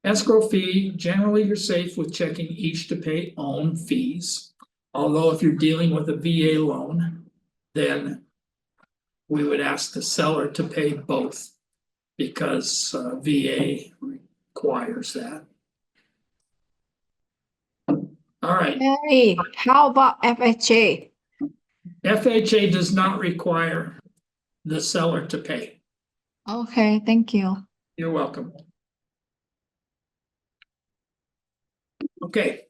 [SPEAKER 1] Escrow fee, generally you're safe with checking each to pay own fees. Although if you're dealing with a VA loan, then we would ask the seller to pay both because VA requires that. All right.
[SPEAKER 2] Hey, how about FHA?
[SPEAKER 1] FHA does not require the seller to pay.
[SPEAKER 2] Okay, thank you.
[SPEAKER 1] You're welcome. Okay,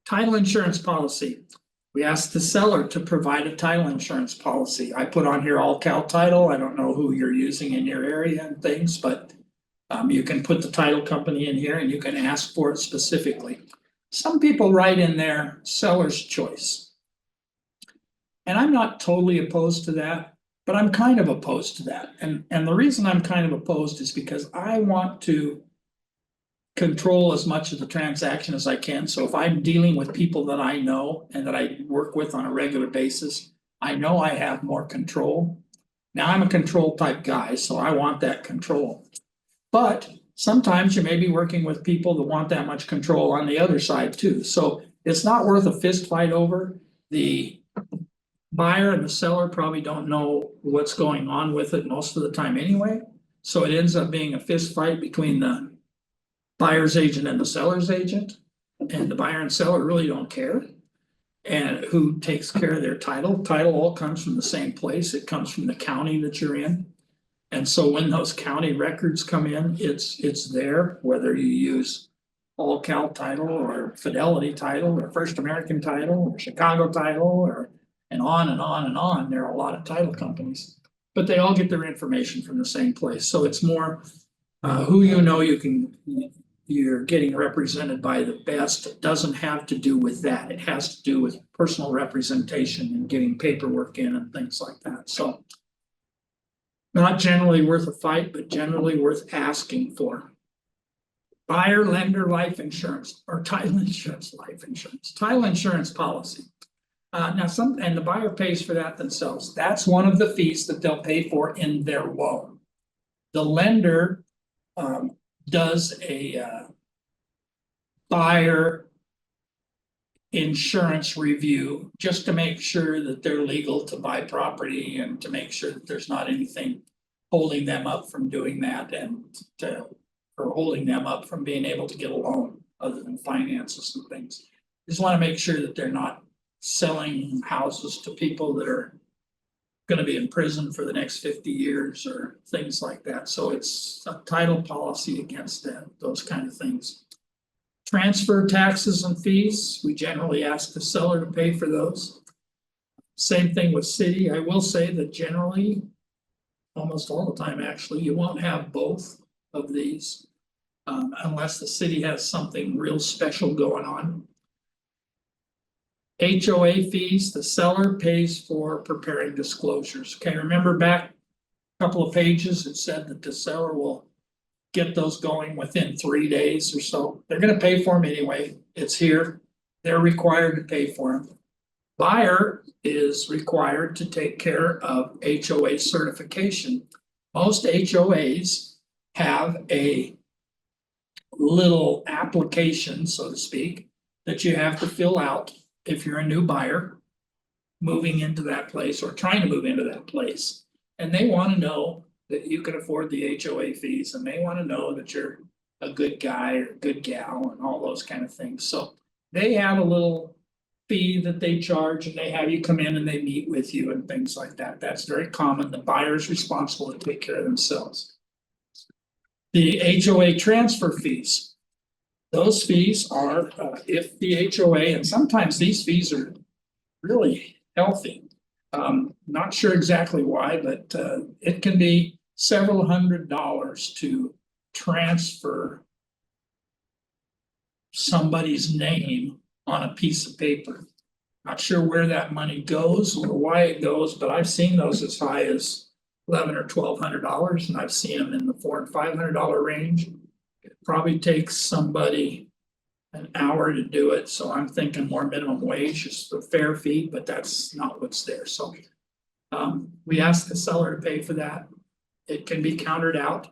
[SPEAKER 1] title insurance policy. We asked the seller to provide a title insurance policy. I put on here all Cal title. I don't know who you're using in your area and things, but you can put the title company in here and you can ask for it specifically. Some people write in there seller's choice. And I'm not totally opposed to that, but I'm kind of opposed to that. And the reason I'm kind of opposed is because I want to control as much of the transaction as I can. So if I'm dealing with people that I know and that I work with on a regular basis, I know I have more control. Now I'm a control type guy, so I want that control. But sometimes you may be working with people that want that much control on the other side too. So it's not worth a fist fight over. The buyer and the seller probably don't know what's going on with it most of the time anyway. So it ends up being a fist fight between the buyer's agent and the seller's agent, and the buyer and seller really don't care. And who takes care of their title? Title all comes from the same place. It comes from the county that you're in. And so when those county records come in, it's there, whether you use All Cal Title or Fidelity Title or First American Title or Chicago Title or and on and on and on. There are a lot of title companies, but they all get their information from the same place. So it's more who you know you're getting represented by the best. It doesn't have to do with that. It has to do with personal representation and getting paperwork in and things like that. So not generally worth a fight, but generally worth asking for. Buyer, lender, life insurance, or title insurance, life insurance, title insurance policy. Now and the buyer pays for that themselves. That's one of the fees that they'll pay for in their loan. The lender does a buyer insurance review just to make sure that they're legal to buy property and to make sure that there's not anything holding them up from doing that and or holding them up from being able to get a loan other than finances and things. Just want to make sure that they're not selling houses to people that are going to be in prison for the next 50 years or things like that. So it's a title policy against that, those kind of things. Transfer taxes and fees, we generally ask the seller to pay for those. Same thing with city. I will say that generally, almost all the time actually, you won't have both of these unless the city has something real special going on. HOA fees, the seller pays for preparing disclosures. Okay, remember back a couple of pages, it said that the seller will get those going within 3 days or so. They're going to pay for them anyway. It's here. They're required to pay for them. Buyer is required to take care of HOA certification. Most HOAs have a little application, so to speak, that you have to fill out if you're a new buyer moving into that place or trying to move into that place. And they want to know that you can afford the HOA fees, and they want to know that you're a good guy or good gal and all those kind of things. So they have a little fee that they charge, and they have you come in and they meet with you and things like that. That's very common. The buyer's responsible to take care of themselves. The HOA transfer fees. Those fees are if the HOA, and sometimes these fees are really healthy. Not sure exactly why, but it can be several $100s to transfer somebody's name on a piece of paper. Not sure where that money goes or why it goes, but I've seen those as high as $1,100 or $1,200, and I've seen them in the $400 and $500 range. It probably takes somebody an hour to do it, so I'm thinking more minimum wage is the fair fee, but that's not what's there, so. We ask the seller to pay for that. It can be countered out.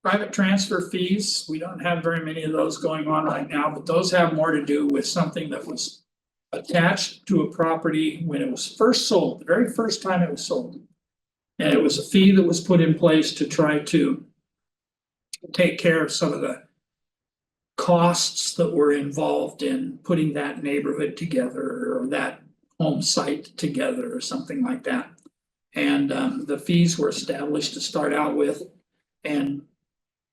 [SPEAKER 1] Private transfer fees, we don't have very many of those going on right now, but those have more to do with something that was attached to a property when it was first sold, the very first time it was sold. And it was a fee that was put in place to try to take care of some of the costs that were involved in putting that neighborhood together or that home site together or something like that. And the fees were established to start out with, and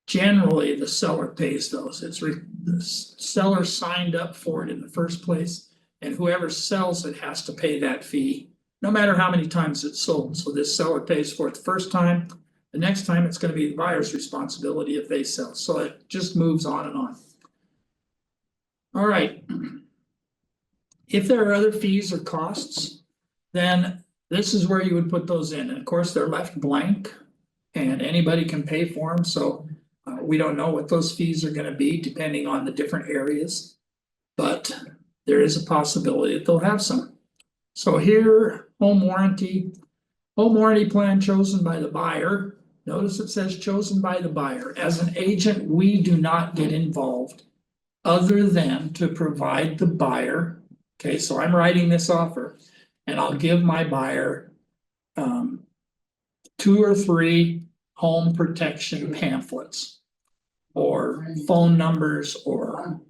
[SPEAKER 1] generally the seller pays those. The seller signed up for it in the first place, and whoever sells it has to pay that fee, no matter how many times it's sold. So this seller pays for it the first time. The next time it's going to be the buyer's responsibility if they sell. So it just moves on and on. All right. If there are other fees or costs, then this is where you would put those in. And of course, they're left blank and anybody can pay for them. So we don't know what those fees are going to be depending on the different areas. But there is a possibility that they'll have some. So here, home warranty plan chosen by the buyer. Notice it says chosen by the buyer. As an agent, we do not get involved other than to provide the buyer. Okay, so I'm writing this offer and I'll give my buyer 2 or 3 home protection pamphlets or phone numbers or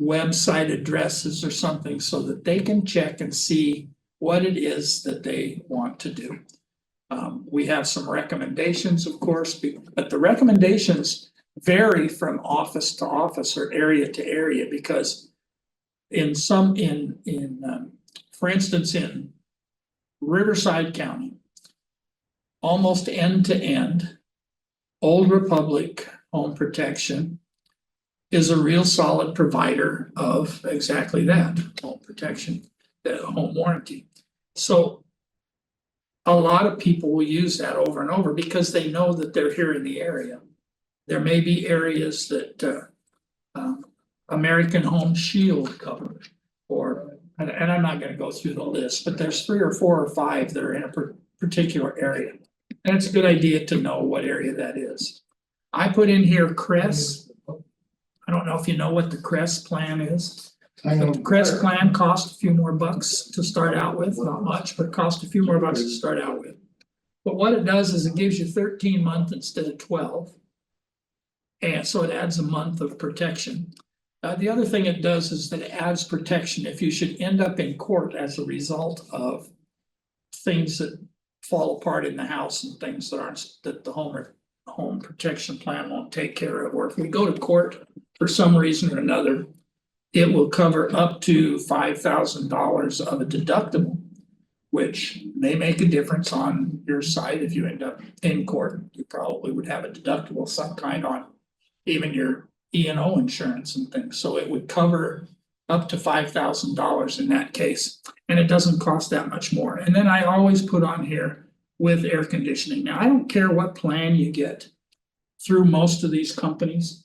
[SPEAKER 1] website addresses or something so that they can check and see what it is that they want to do. We have some recommendations, of course, but the recommendations vary from office to office or area to area because for instance, in Riverside County, almost end to end, Old Republic Home Protection is a real solid provider of exactly that, home protection, the home warranty. So a lot of people will use that over and over because they know that they're here in the area. There may be areas that American Home Shield covered, and I'm not going to go through the list, but there's 3 or 4 or 5 that are in a particular area. And it's a good idea to know what area that is. I put in here CRESS. I don't know if you know what the CRESS plan is. The CRESS plan costs a few more bucks to start out with, not much, but cost a few more bucks to start out with. But what it does is it gives you 13 months instead of 12. And so it adds a month of protection. The other thing it does is that it adds protection if you should end up in court as a result of things that fall apart in the house and things that the home protection plan won't take care of. Or if we go to court for some reason or another, it will cover up to $5,000 of a deductible, which may make a difference on your side. If you end up in court, you probably would have a deductible of some kind on even your E&O insurance and things. So it would cover up to $5,000 in that case. And it doesn't cost that much more. And then I always put on here with air conditioning. Now, I don't care what plan you get through most of these companies.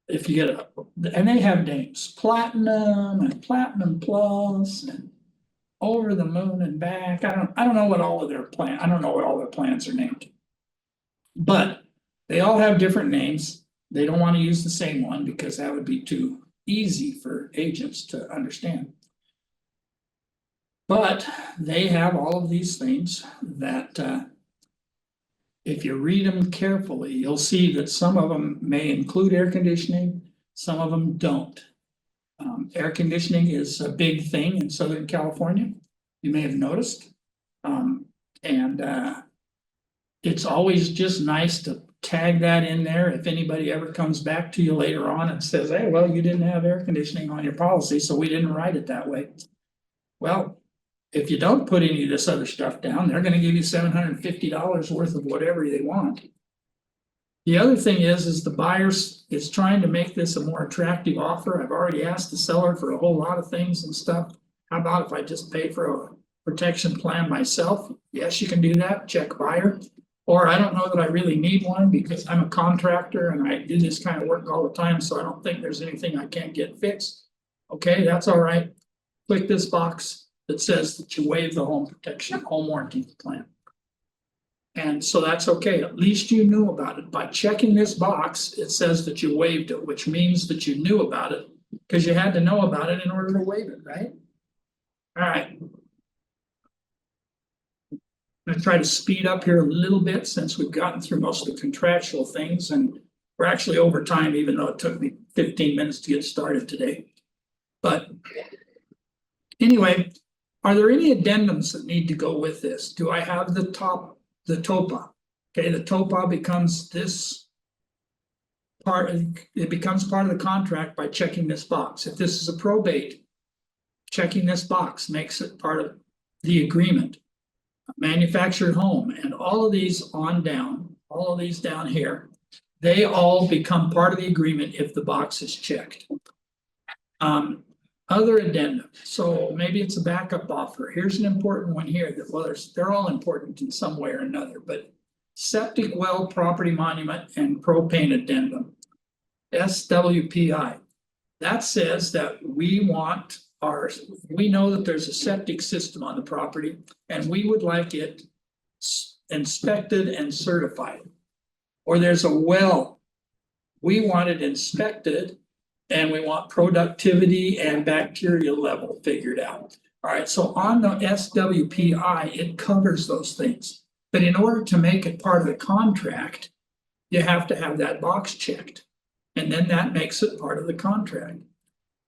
[SPEAKER 1] If you get and they have names, Platinum and Platinum Plus and Over the Moon and Back. I don't know what all of their I don't know what all their plans are named. But they all have different names. They don't want to use the same one because that would be too easy for agents to understand. But they have all of these things that if you read them carefully, you'll see that some of them may include air conditioning, some of them don't. Air conditioning is a big thing in Southern California, you may have noticed. And it's always just nice to tag that in there if anybody ever comes back to you later on and says, hey, well, you didn't have air conditioning on your policy, so we didn't write it that way. Well, if you don't put any of this other stuff down, they're gonna give you $750 worth of whatever they want. The other thing is the buyers is trying to make this a more attractive offer. I've already asked the seller for a whole lot of things and stuff. How about if I just pay for a protection plan myself? Yes, you can do that, check buyer. Or I don't know that I really need one because I'm a contractor and I do this kind of work all the time, so I don't think there's anything I can't get fixed. Okay, that's all right. Click this box that says that you waive the home protection, home warranty plan. And so that's okay, at least you knew about it. By checking this box, it says that you waived it, which means that you knew about it because you had to know about it in order to waive it, right? All right. I'm gonna try to speed up here a little bit since we've gotten through most of the contractual things and we're actually over time, even though it took me 15 minutes to get started today. But anyway, are there any addendums that need to go with this? Do I have the TOPA? Okay, the TOPA becomes this part, it becomes part of the contract by checking this box. If this is a probate, checking this box makes it part of the agreement. Manufactured home and all of these on down, all of these down here, they all become part of the agreement if the box is checked. Other addendum, so maybe it's a backup offer. Here's an important one here that, well, they're all important in some way or another, but septic well, property monument, and propane addendum, SWPI. That says that we know that there's a septic system on the property and we would like it inspected and certified. Or there's a well, we want it inspected and we want productivity and bacterial level figured out. All right, so on the SWPI, it covers those things. But in order to make it part of the contract, you have to have that box checked. And then that makes it part of the contract.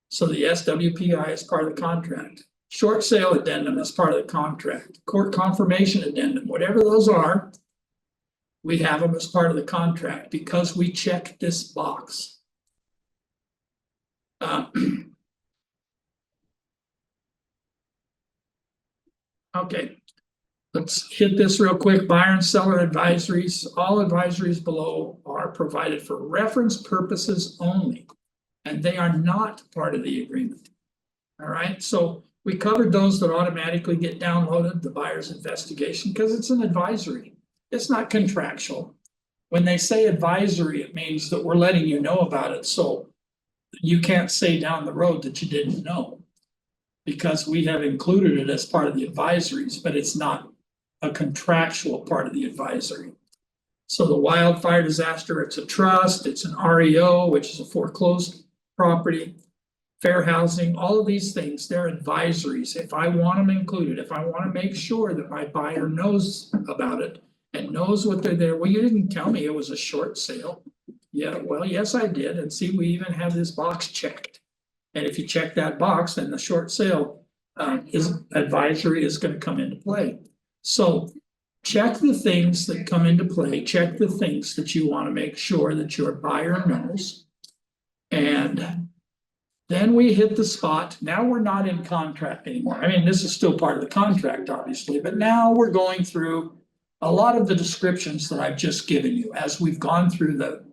[SPEAKER 1] So the SWPI is part of the contract. Short sale addendum is part of the contract. Court confirmation addendum, whatever those are, we have them as part of the contract because we checked this box. Okay, let's hit this real quick. Buyer and seller advisories. All advisories below are provided for reference purposes only, and they are not part of the agreement. All right, so we covered those that automatically get downloaded, the buyer's investigation, because it's an advisory. It's not contractual. When they say advisory, it means that we're letting you know about it, so you can't say down the road that you didn't know. Because we have included it as part of the advisories, but it's not a contractual part of the advisory. So the wildfire disaster, it's a trust, it's an REO, which is a foreclosed property, fair housing, all of these things, they're advisories. If I want them included, if I want to make sure that my buyer knows about it and knows what they're there, well, you didn't tell me it was a short sale. Yeah, well, yes, I did. And see, we even have this box checked. And if you check that box, then the short sale advisory is going to come into play. So check the things that come into play, check the things that you want to make sure that your buyer knows. And then we hit the spot. Now we're not in contract anymore. I mean, this is still part of the contract, obviously, but now we're going through a lot of the descriptions that I've just given you as we've gone through the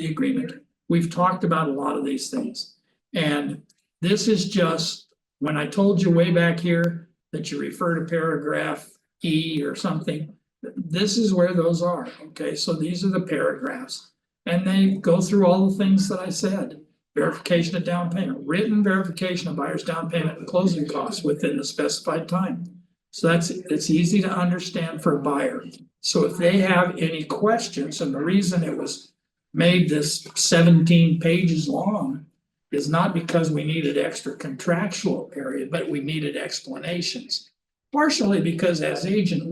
[SPEAKER 1] agreement. We've talked about a lot of these things. And this is just, when I told you way back here that you refer to paragraph E or something, this is where those are, okay? So these are the paragraphs. And they go through all the things that I said. Verification of down payment, written verification of buyer's down payment and closing costs within the specified time. So it's easy to understand for a buyer. So if they have any questions, and the reason it was made this 17 pages long is not because we needed extra contractual area, but we needed explanations. Partially because as agents,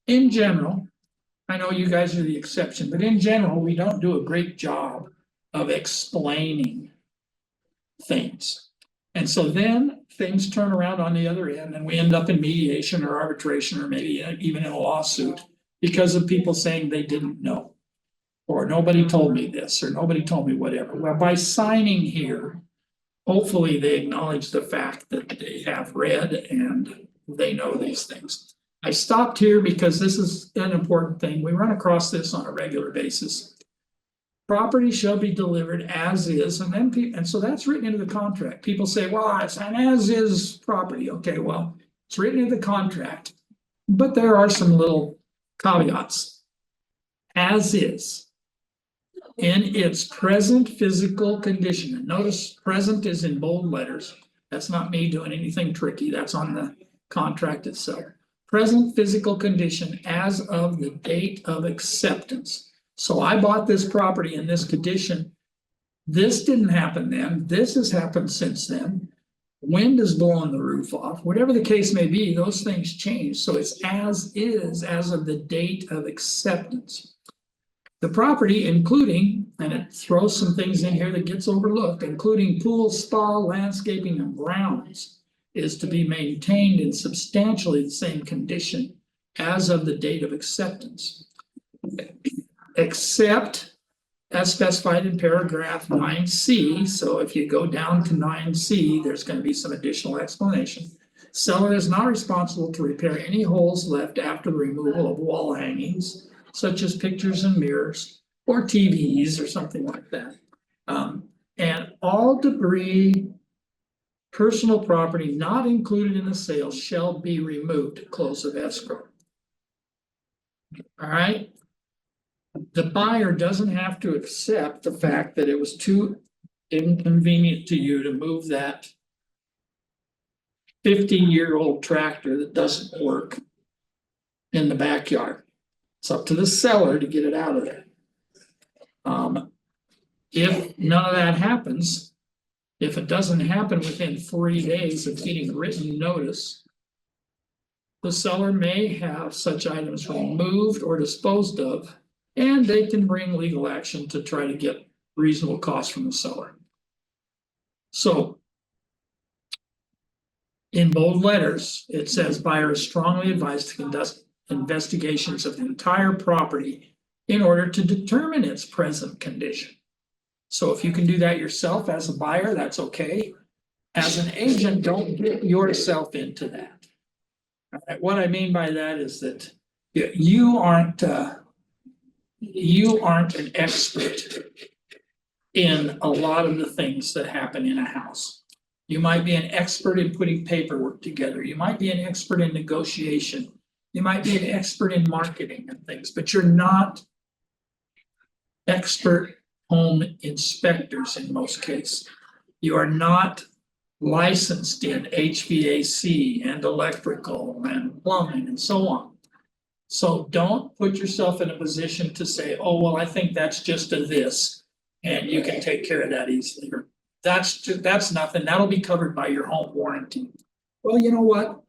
[SPEAKER 1] in general, I know you guys are the exception, but in general, we don't do a great job of explaining things. And so then things turn around on the other end and we end up in mediation or arbitration or maybe even in a lawsuit because of people saying they didn't know. Or nobody told me this, or nobody told me whatever. Well, by signing here, hopefully they acknowledge the fact that they have read and they know these things. I stopped here because this is an important thing. We run across this on a regular basis. Property shall be delivered as is, and then and so that's written into the contract. People say, well, it's an as is property. Okay, well, it's written into the contract, but there are some little caveats. As is, in its present physical condition, and notice present is in bold letters. That's not me doing anything tricky. That's on the contract itself. Present physical condition as of the date of acceptance. So I bought this property in this condition. This didn't happen then. This has happened since then. Wind is blowing the roof off. Whatever the case may be, those things change. So it's as is as of the date of acceptance. The property, including, and it throws some things in here that gets overlooked, including pool, spa, landscaping, and grounds, is to be maintained in substantially the same condition as of the date of acceptance. Except as specified in paragraph 9C. So if you go down to 9C, there's going to be some additional explanation. Seller is not responsible to repair any holes left after the removal of wall hangings, such as pictures and mirrors or TVs or something like that. And all debris, personal property not included in the sale shall be removed at close of escrow. All right. The buyer doesn't have to accept the fact that it was too inconvenient to you to move that 50-year-old tractor that doesn't work in the backyard. It's up to the seller to get it out of there. If none of that happens, if it doesn't happen within 3 days of getting written notice, the seller may have such items removed or disposed of, and they can bring legal action to try to get reasonable costs from the seller. So in bold letters, it says buyer is strongly advised to conduct investigations of the entire property in order to determine its present condition. So if you can do that yourself as a buyer, that's okay. As an agent, don't get yourself into that. All right, what I mean by that is that you aren't an expert in a lot of the things that happen in a house. You might be an expert in putting paperwork together. You might be an expert in negotiation. You might be an expert in marketing and things, but you're not expert home inspectors in most cases. You are not licensed in HVAC and electrical and plumbing and so on. So don't put yourself in a position to say, oh, well, I think that's just a this, and you can take care of that easily. Or that's nothing. That'll be covered by your home warranty. Well, you know what?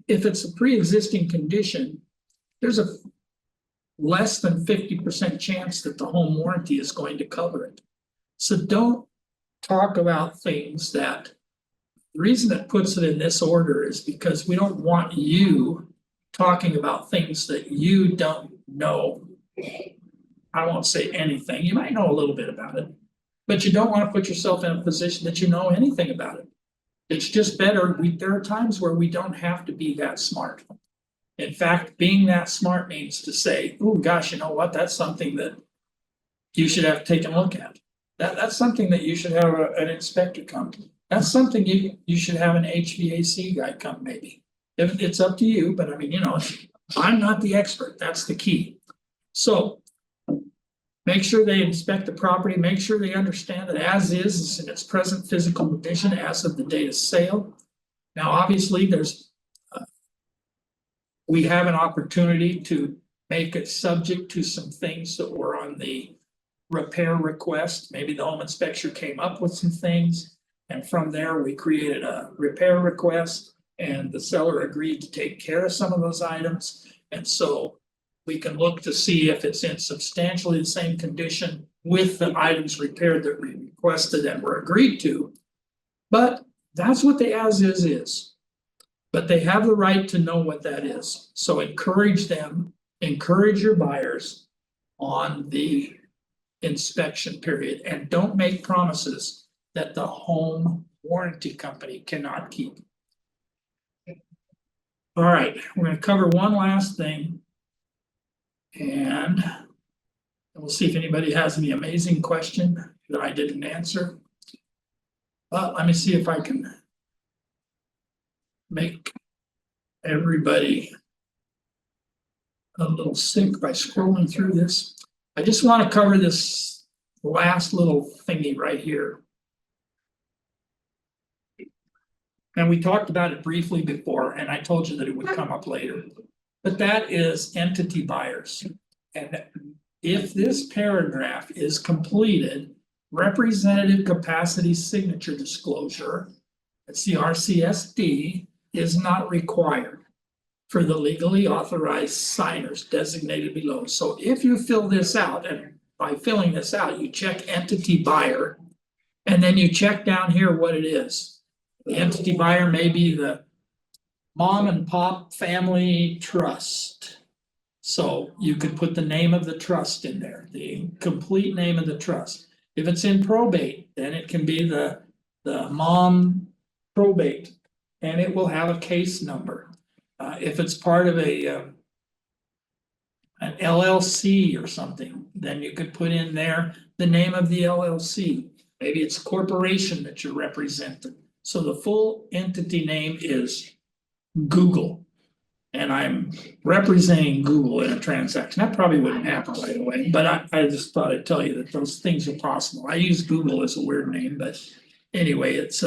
[SPEAKER 1] If it's a pre-existing condition, there's a less than 50% chance that the home warranty is going to cover it. So don't talk about things that, the reason it puts it in this order is because we don't want you talking about things that you don't know. I won't say anything. You might know a little bit about it, but you don't want to put yourself in a position that you know anything about it. It's just better. There are times where we don't have to be that smart. In fact, being that smart means to say, oh gosh, you know what? That's something that you should have taken a look at. That's something that you should have an inspector come. That's something you should have an HVAC guy come maybe. If it's up to you, but I mean, you know, I'm not the expert. That's the key. So make sure they inspect the property, make sure they understand that as is in its present physical condition as of the date of sale. Now, obviously, we have an opportunity to make it subject to some things that were on the repair request. Maybe the home inspector came up with some things, and from there we created a repair request, and the seller agreed to take care of some of those items. And so we can look to see if it's in substantially the same condition with the items repaired that we requested and were agreed to. But that's what the as is. But they have the right to know what that is. So encourage them, encourage your buyers on the inspection period, and don't make promises that the home warranty company cannot keep. All right, we're gonna cover one last thing. And we'll see if anybody has any amazing question that I didn't answer. But let me see if I can make everybody a little sick by scrolling through this. I just want to cover this last little thingy right here. And we talked about it briefly before, and I told you that it would come up later. But that is entity buyers. And if this paragraph is completed, representative capacity signature disclosure, that's the RCSD, is not required for the legally authorized signers designated below. So if you fill this out, and by filling this out, you check entity buyer, and then you check down here what it is. The entity buyer may be the mom and pop family trust. So you could put the name of the trust in there, the complete name of the trust. If it's in probate, then it can be the mom probate, and it will have a case number. If it's part of an LLC or something, then you could put in there the name of the LLC. Maybe it's a corporation that you're representing. So the full entity name is Google. And I'm representing Google in a transaction. That probably wouldn't happen right away, but I just thought I'd tell you that those things are possible. I use Google as a weird name, but anyway, it's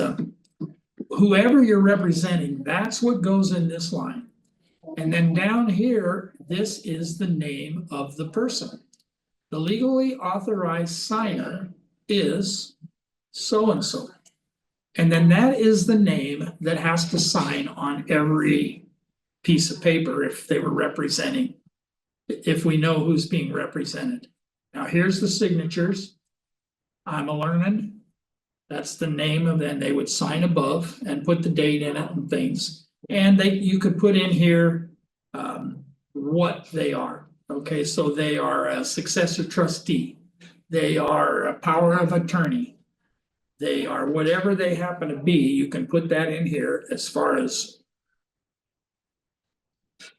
[SPEAKER 1] whoever you're representing, that's what goes in this line. And then down here, this is the name of the person. The legally authorized signer is so-and-so. And then that is the name that has to sign on every piece of paper if they were representing, if we know who's being represented. Now here's the signatures. I'm a learning. That's the name of, and they would sign above and put the date in it and things. And you could put in here what they are. Okay, so they are a successor trustee. They are a power of attorney. They are whatever they happen to be. You can put that in here as far as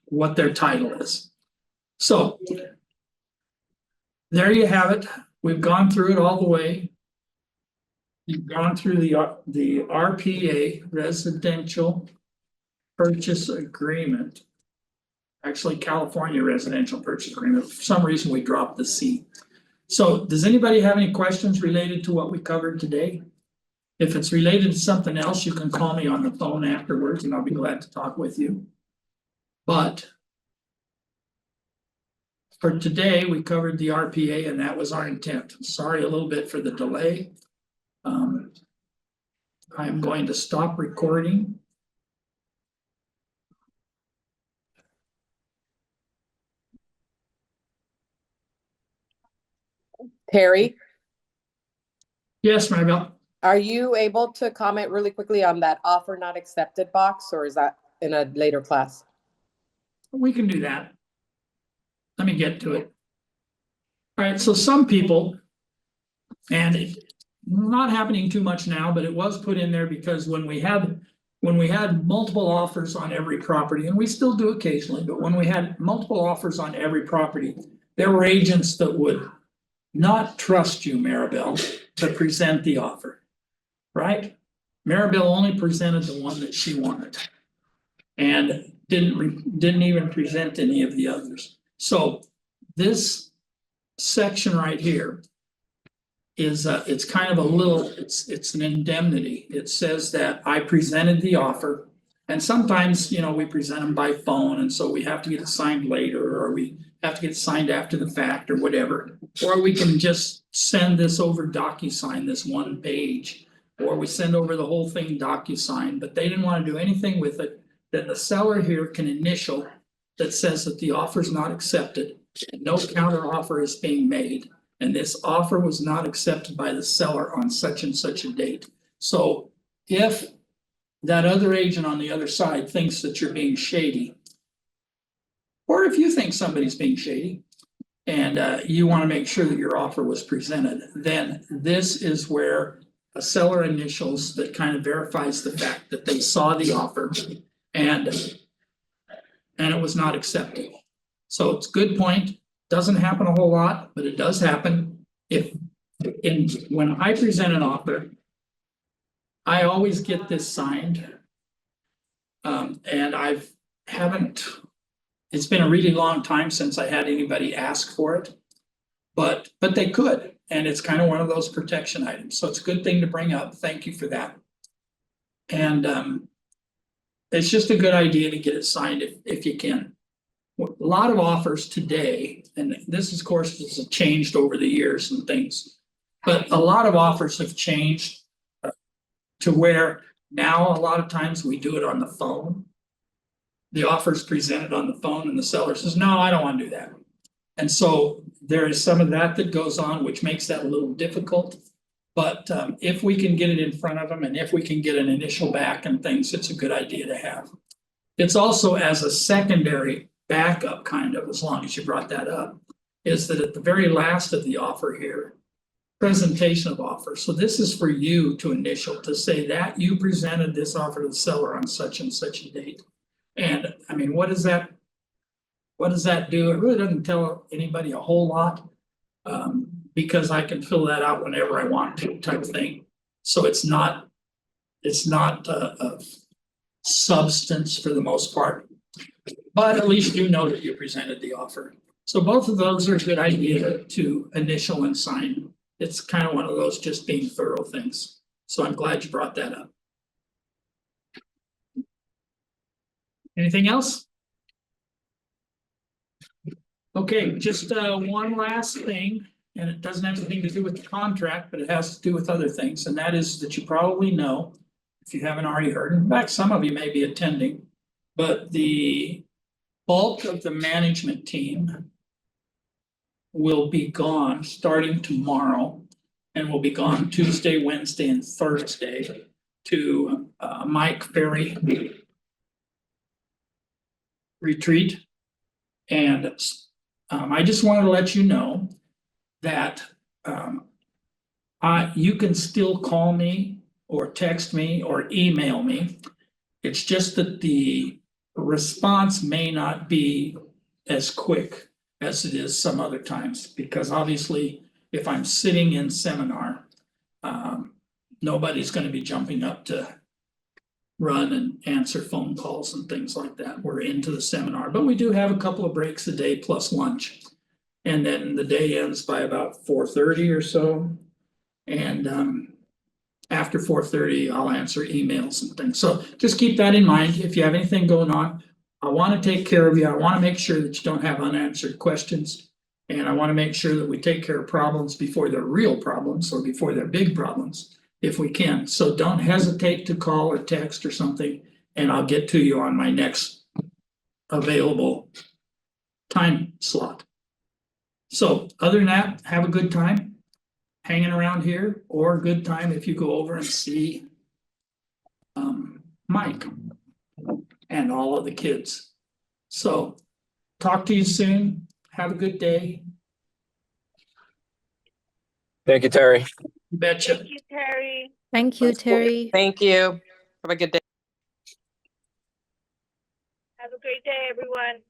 [SPEAKER 1] what their title is. So there you have it. We've gone through it all the way. You've gone through the RPA, Residential Purchase Agreement. Actually, California Residential Purchase Agreement. For some reason, we dropped the C. So does anybody have any questions related to what we covered today? If it's related to something else, you can call me on the phone afterwards and I'll be glad to talk with you. But for today, we covered the RPA and that was our intent. Sorry a little bit for the delay. I'm going to stop recording.
[SPEAKER 3] Terry,
[SPEAKER 1] Yes, Maribel.
[SPEAKER 3] are you able to comment really quickly on that offer not accepted box, or is that in a later class?
[SPEAKER 1] We can do that. Let me get to it. All right, so some people, and it's not happening too much now, but it was put in there because when we had multiple offers on every property, and we still do occasionally, but when we had multiple offers on every property, there were agents that would not trust you, Maribel, to present the offer, right? Maribel only presented the one that she wanted and didn't even present any of the others. So this section right here is it's kind of a little, it's an indemnity. It says that I presented the offer, and sometimes, you know, we present them by phone, and so we have to get it signed later, or we have to get it signed after the fact or whatever. Or we can just send this over DocuSign, this one page, or we send over the whole thing DocuSign, but they didn't want to do anything with it. Then the seller here can initial that says that the offer is not accepted, and no counter offer is being made, and this offer was not accepted by the seller on such and such a date. So if that other agent on the other side thinks that you're being shady, or if you think somebody's being shady, and you want to make sure that your offer was presented, then this is where a seller initials that kind of verifies the fact that they saw the offer and it was not accepted. So it's a good point. Doesn't happen a whole lot, but it does happen. When I present an offer, I always get this signed. And it's been a really long time since I had anybody ask for it. But they could, and it's kind of one of those protection items. So it's a good thing to bring up. Thank you for that. And it's just a good idea to get it signed if you can. A lot of offers today, and this of course has changed over the years and things, but a lot of offers have changed to where now a lot of times we do it on the phone. The offer is presented on the phone and the seller says, no, I don't want to do that. And so there is some of that goes on, which makes that a little difficult. But if we can get it in front of them and if we can get an initial back and things, it's a good idea to have. It's also as a secondary backup kind of, as long as you brought that up, is that at the very last of the offer here, presentation of offer. So this is for you to initial, to say that you presented this offer to the seller on such and such a date. And I mean, what does that do? It really doesn't tell anybody a whole lot, because I can fill that out whenever I want to, type of thing. So it's not a substance for the most part, but at least you know that you presented the offer. So both of those are a good idea to initial and sign. It's kind of one of those just being thorough things. So I'm glad you brought that up. Anything else? Okay, just one last thing, and it doesn't have anything to do with the contract, but it has to do with other things, and that is that you probably know, if you haven't already heard, in fact, some of you may be attending, but the bulk of the management team will be gone starting tomorrow, and will be gone Tuesday, Wednesday, and Thursday to Mike Ferry retreat. And I just wanted to let you know that you can still call me or text me or email me. It's just that the response may not be as quick as it is some other times, because obviously if I'm sitting in seminar, nobody's going to be jumping up to run and answer phone calls and things like that. We're into the seminar, but we do have a couple of breaks a day plus lunch. And then the day ends by about 4:30 or so. And after 4:30, I'll answer emails and things. So just keep that in mind. If you have anything going on, I want to take care of you. I want to make sure that you don't have unanswered questions. And I want to make sure that we take care of problems before they're real problems or before they're big problems, if we can. So don't hesitate to call or text or something, and I'll get to you on my next available time slot. So other than that, have a good time hanging around here, or a good time if you go over and see Mike and all of the kids. So talk to you soon. Have a good day.
[SPEAKER 4] Thank you, Terry.
[SPEAKER 1] You betcha.
[SPEAKER 5] Thank you, Terry.
[SPEAKER 2] Thank you, Terry.
[SPEAKER 3] Thank you. Have a good day.
[SPEAKER 5] Have a great day, everyone.